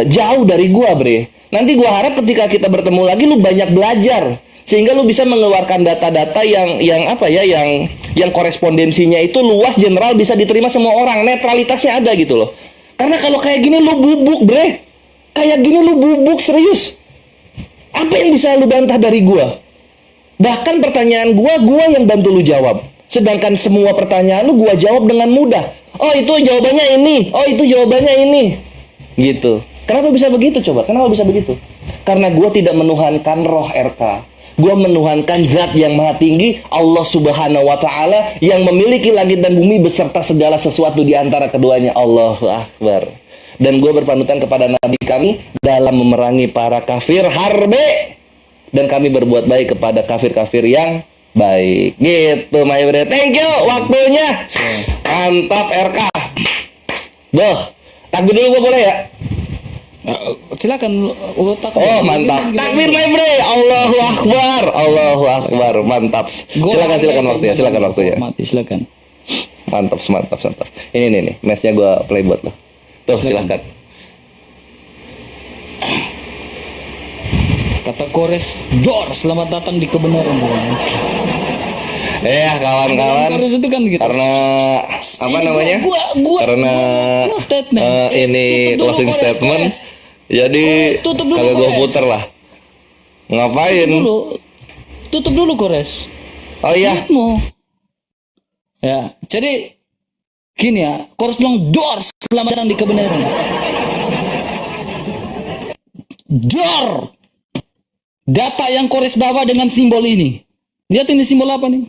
jauh dari gue, bre. Nanti gue harap ketika kita bertemu lagi lo banyak belajar sehingga lo bisa mengeluarkan data-data yang korespondensinya itu luas, general, bisa diterima semua orang, netralitasnya ada gitu loh. Karena kalau kayak gini lo bubuk, bre. Kayak gini lo bubuk, serius. Apa yang bisa lu bantah dari gua? Bahkan pertanyaan gua yang bantu lu jawab. Sedangkan semua pertanyaan lu gua jawab dengan mudah. Oh, itu jawabannya ini. Oh, itu jawabannya ini. Gitu. Kenapa bisa begitu coba? Kenapa bisa begitu? Karena gua tidak menuhankan roh, RK. Gua menuhankan zat yang maha tinggi, Allah Subhanahu wa Ta'ala, yang memiliki langit dan bumi beserta segala sesuatu di antara keduanya. Allahu Akbar. Dan gue berpanutan kepada Nabi kami dalam memerangi para kafir harbe, dan kami berbuat baik kepada kafir-kafir yang baik. Gitu, my brother. Thank you waktunya. Mantap, RK. Takbir dulu gue boleh ya? Silakan. Oh, mantap. Takbir, my bre. Allahu Akbar. Allahu Akbar. Mantap. Silakan waktunya. Silakan. Mantap. Ini nih, matchnya gue play buat lo. Tuh, silakan. Kata Kores, selamat datang di kebenaran. Kawan-kawan. Kores itu kan gitu. Karena karena statement. Ini closing statement. Kores. Jadi kagak gue puter lah. Ngapain? Tutup dulu Kores. Oh iya. Lihatmu. Ya, jadi gini ya, Kores bilang selamat datang di kebenaran. Data yang Kores bawa dengan simbol ini. Lihat ini simbol apa nih?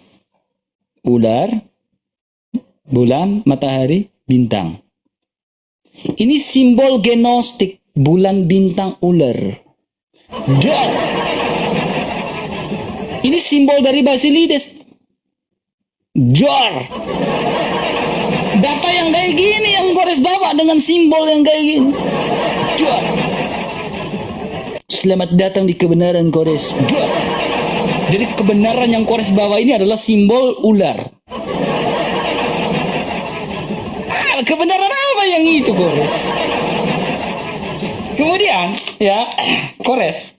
Ular, bulan, matahari, bintang. Ini simbol gnostik, bulan, bintang, ular. Ini simbol dari Basilides. Data yang kayak gini yang Kores bawa dengan simbol yang kayak gini. Selamat datang di kebenaran, Kores. Jadi kebenaran yang Kores bawa ini adalah simbol ular. Kebenaran apa yang itu, Kores? Kemudian ya, Kores,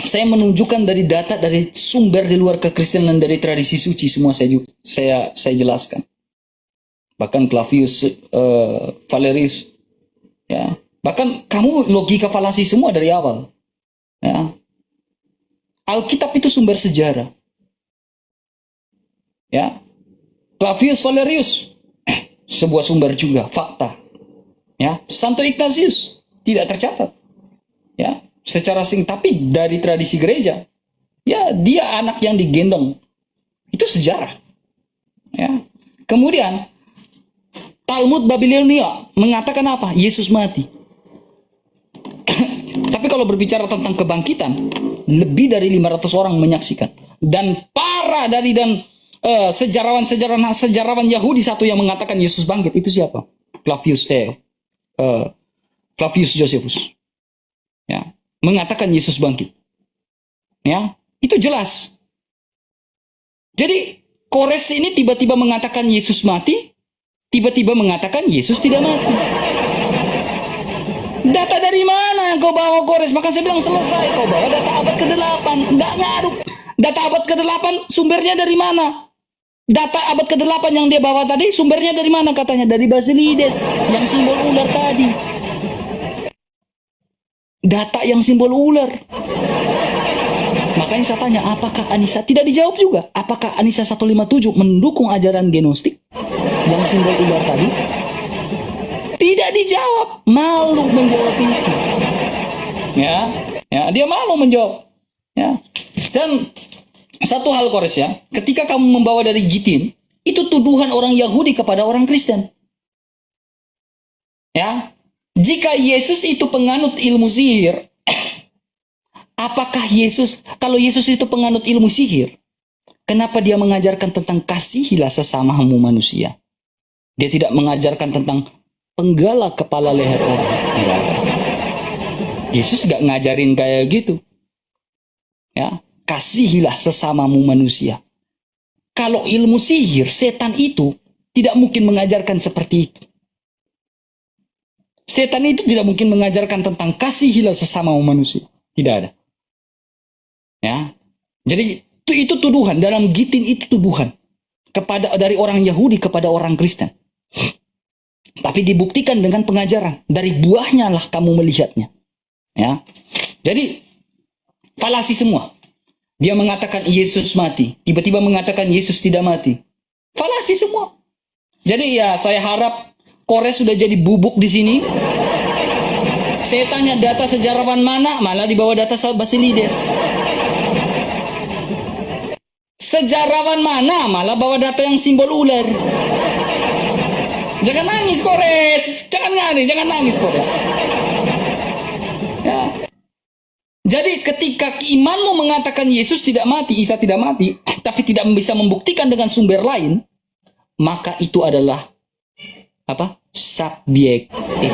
saya menunjukkan dari data, dari sumber di luar kekristenan, dari tradisi suci, semua saya jelaskan. Bahkan Clavius Valerius, ya, bahkan kamu logika falasi semua dari awal, ya. Alkitab itu sumber sejarah, ya. Clavius Valerius sebuah sumber juga fakta, ya. Santo Ignatius tidak tercatat, ya, secara tapi dari tradisi gereja, ya, dia anak yang digendong, itu sejarah, ya. Kemudian Talmud Babilonia mengatakan apa? Yesus mati. Tapi kalau berbicara tentang kebangkitan, lebih dari 500 orang menyaksikan. Dan para sejarawan Yahudi satu yang mengatakan Yesus bangkit, itu siapa? Flavius Josephus. Ya, mengatakan Yesus bangkit. Ya, itu jelas. Jadi Kores ini tiba-tiba mengatakan Yesus mati, tiba-tiba mengatakan Yesus tidak mati. Data dari mana yang kau bawa, Kores? Maka saya bilang selesai. Kau bawa data abad ke-8. Nggak ngaruh. Data abad ke-8 sumbernya dari mana? Data abad ke-8 yang dia bawa tadi sumbernya dari mana katanya? Dari Basilides yang simbol ular tadi. Data yang simbol ular. Makanya saya tanya, apakah Anissa? Tidak dijawab juga. Apakah Anissa 157 mendukung ajaran gnostik yang simbol ular tadi? Tidak dijawab. Malu menjawab itu. Ya, dia malu menjawab. Ya. Dan satu hal, Kores, ya, ketika kamu membawa dari Gitin, itu tuduhan orang Yahudi kepada orang Kristen. Ya, jika Yesus itu penganut ilmu sihir, apakah kalau Yesus itu penganut ilmu sihir, kenapa dia mengajarkan tentang kasihilah sesamamu manusia? Dia tidak mengajarkan tentang penggal kepala leher orang. Enggak. Yesus gak ngajarin kayak gitu. Ya, kasihilah sesamamu manusia. Kalau ilmu sihir, setan itu tidak mungkin mengajarkan seperti itu. Setan itu tidak mungkin mengajarkan tentang kasihilah sesamamu manusia. Tidak ada. Ya. Jadi itu tuduhan, dalam Gitin itu tuduhan dari orang Yahudi kepada orang Kristen. Tapi dibuktikan dengan pengajaran, dari buahnya lah kamu melihatnya. Ya. Jadi falasi semua. Dia mengatakan Yesus mati, tiba-tiba mengatakan Yesus tidak mati. Falasi semua. Jadi ya saya harap Kores sudah jadi bubuk di sini. Saya tanya data sejarawan mana, malah dibawa data Basilides. Sejarawan mana, malah bawa data yang simbol ular. Jangan nangis, Kores. Jangan nangis, Kores. Ya. Jadi ketika imanmu mengatakan Yesus tidak mati, Isa tidak mati, tapi tidak bisa membuktikan dengan sumber lain, maka itu adalah apa? Subjektif.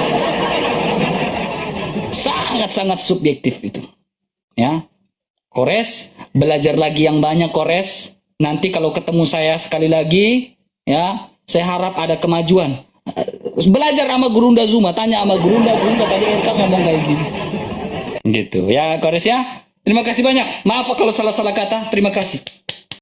Sangat-sangat subjektif itu. Ya. Kores, belajar lagi yang banyak, Kores. Nanti kalau ketemu saya sekali lagi, ya, saya harap ada kemajuan. Belajar sama Gurunda Zuma, tanya sama Gurunda tadi RK ngomong kayak gitu. Gitu ya, Kores ya. Terima kasih banyak. Maaf kalau salah-salah kata. Terima kasih.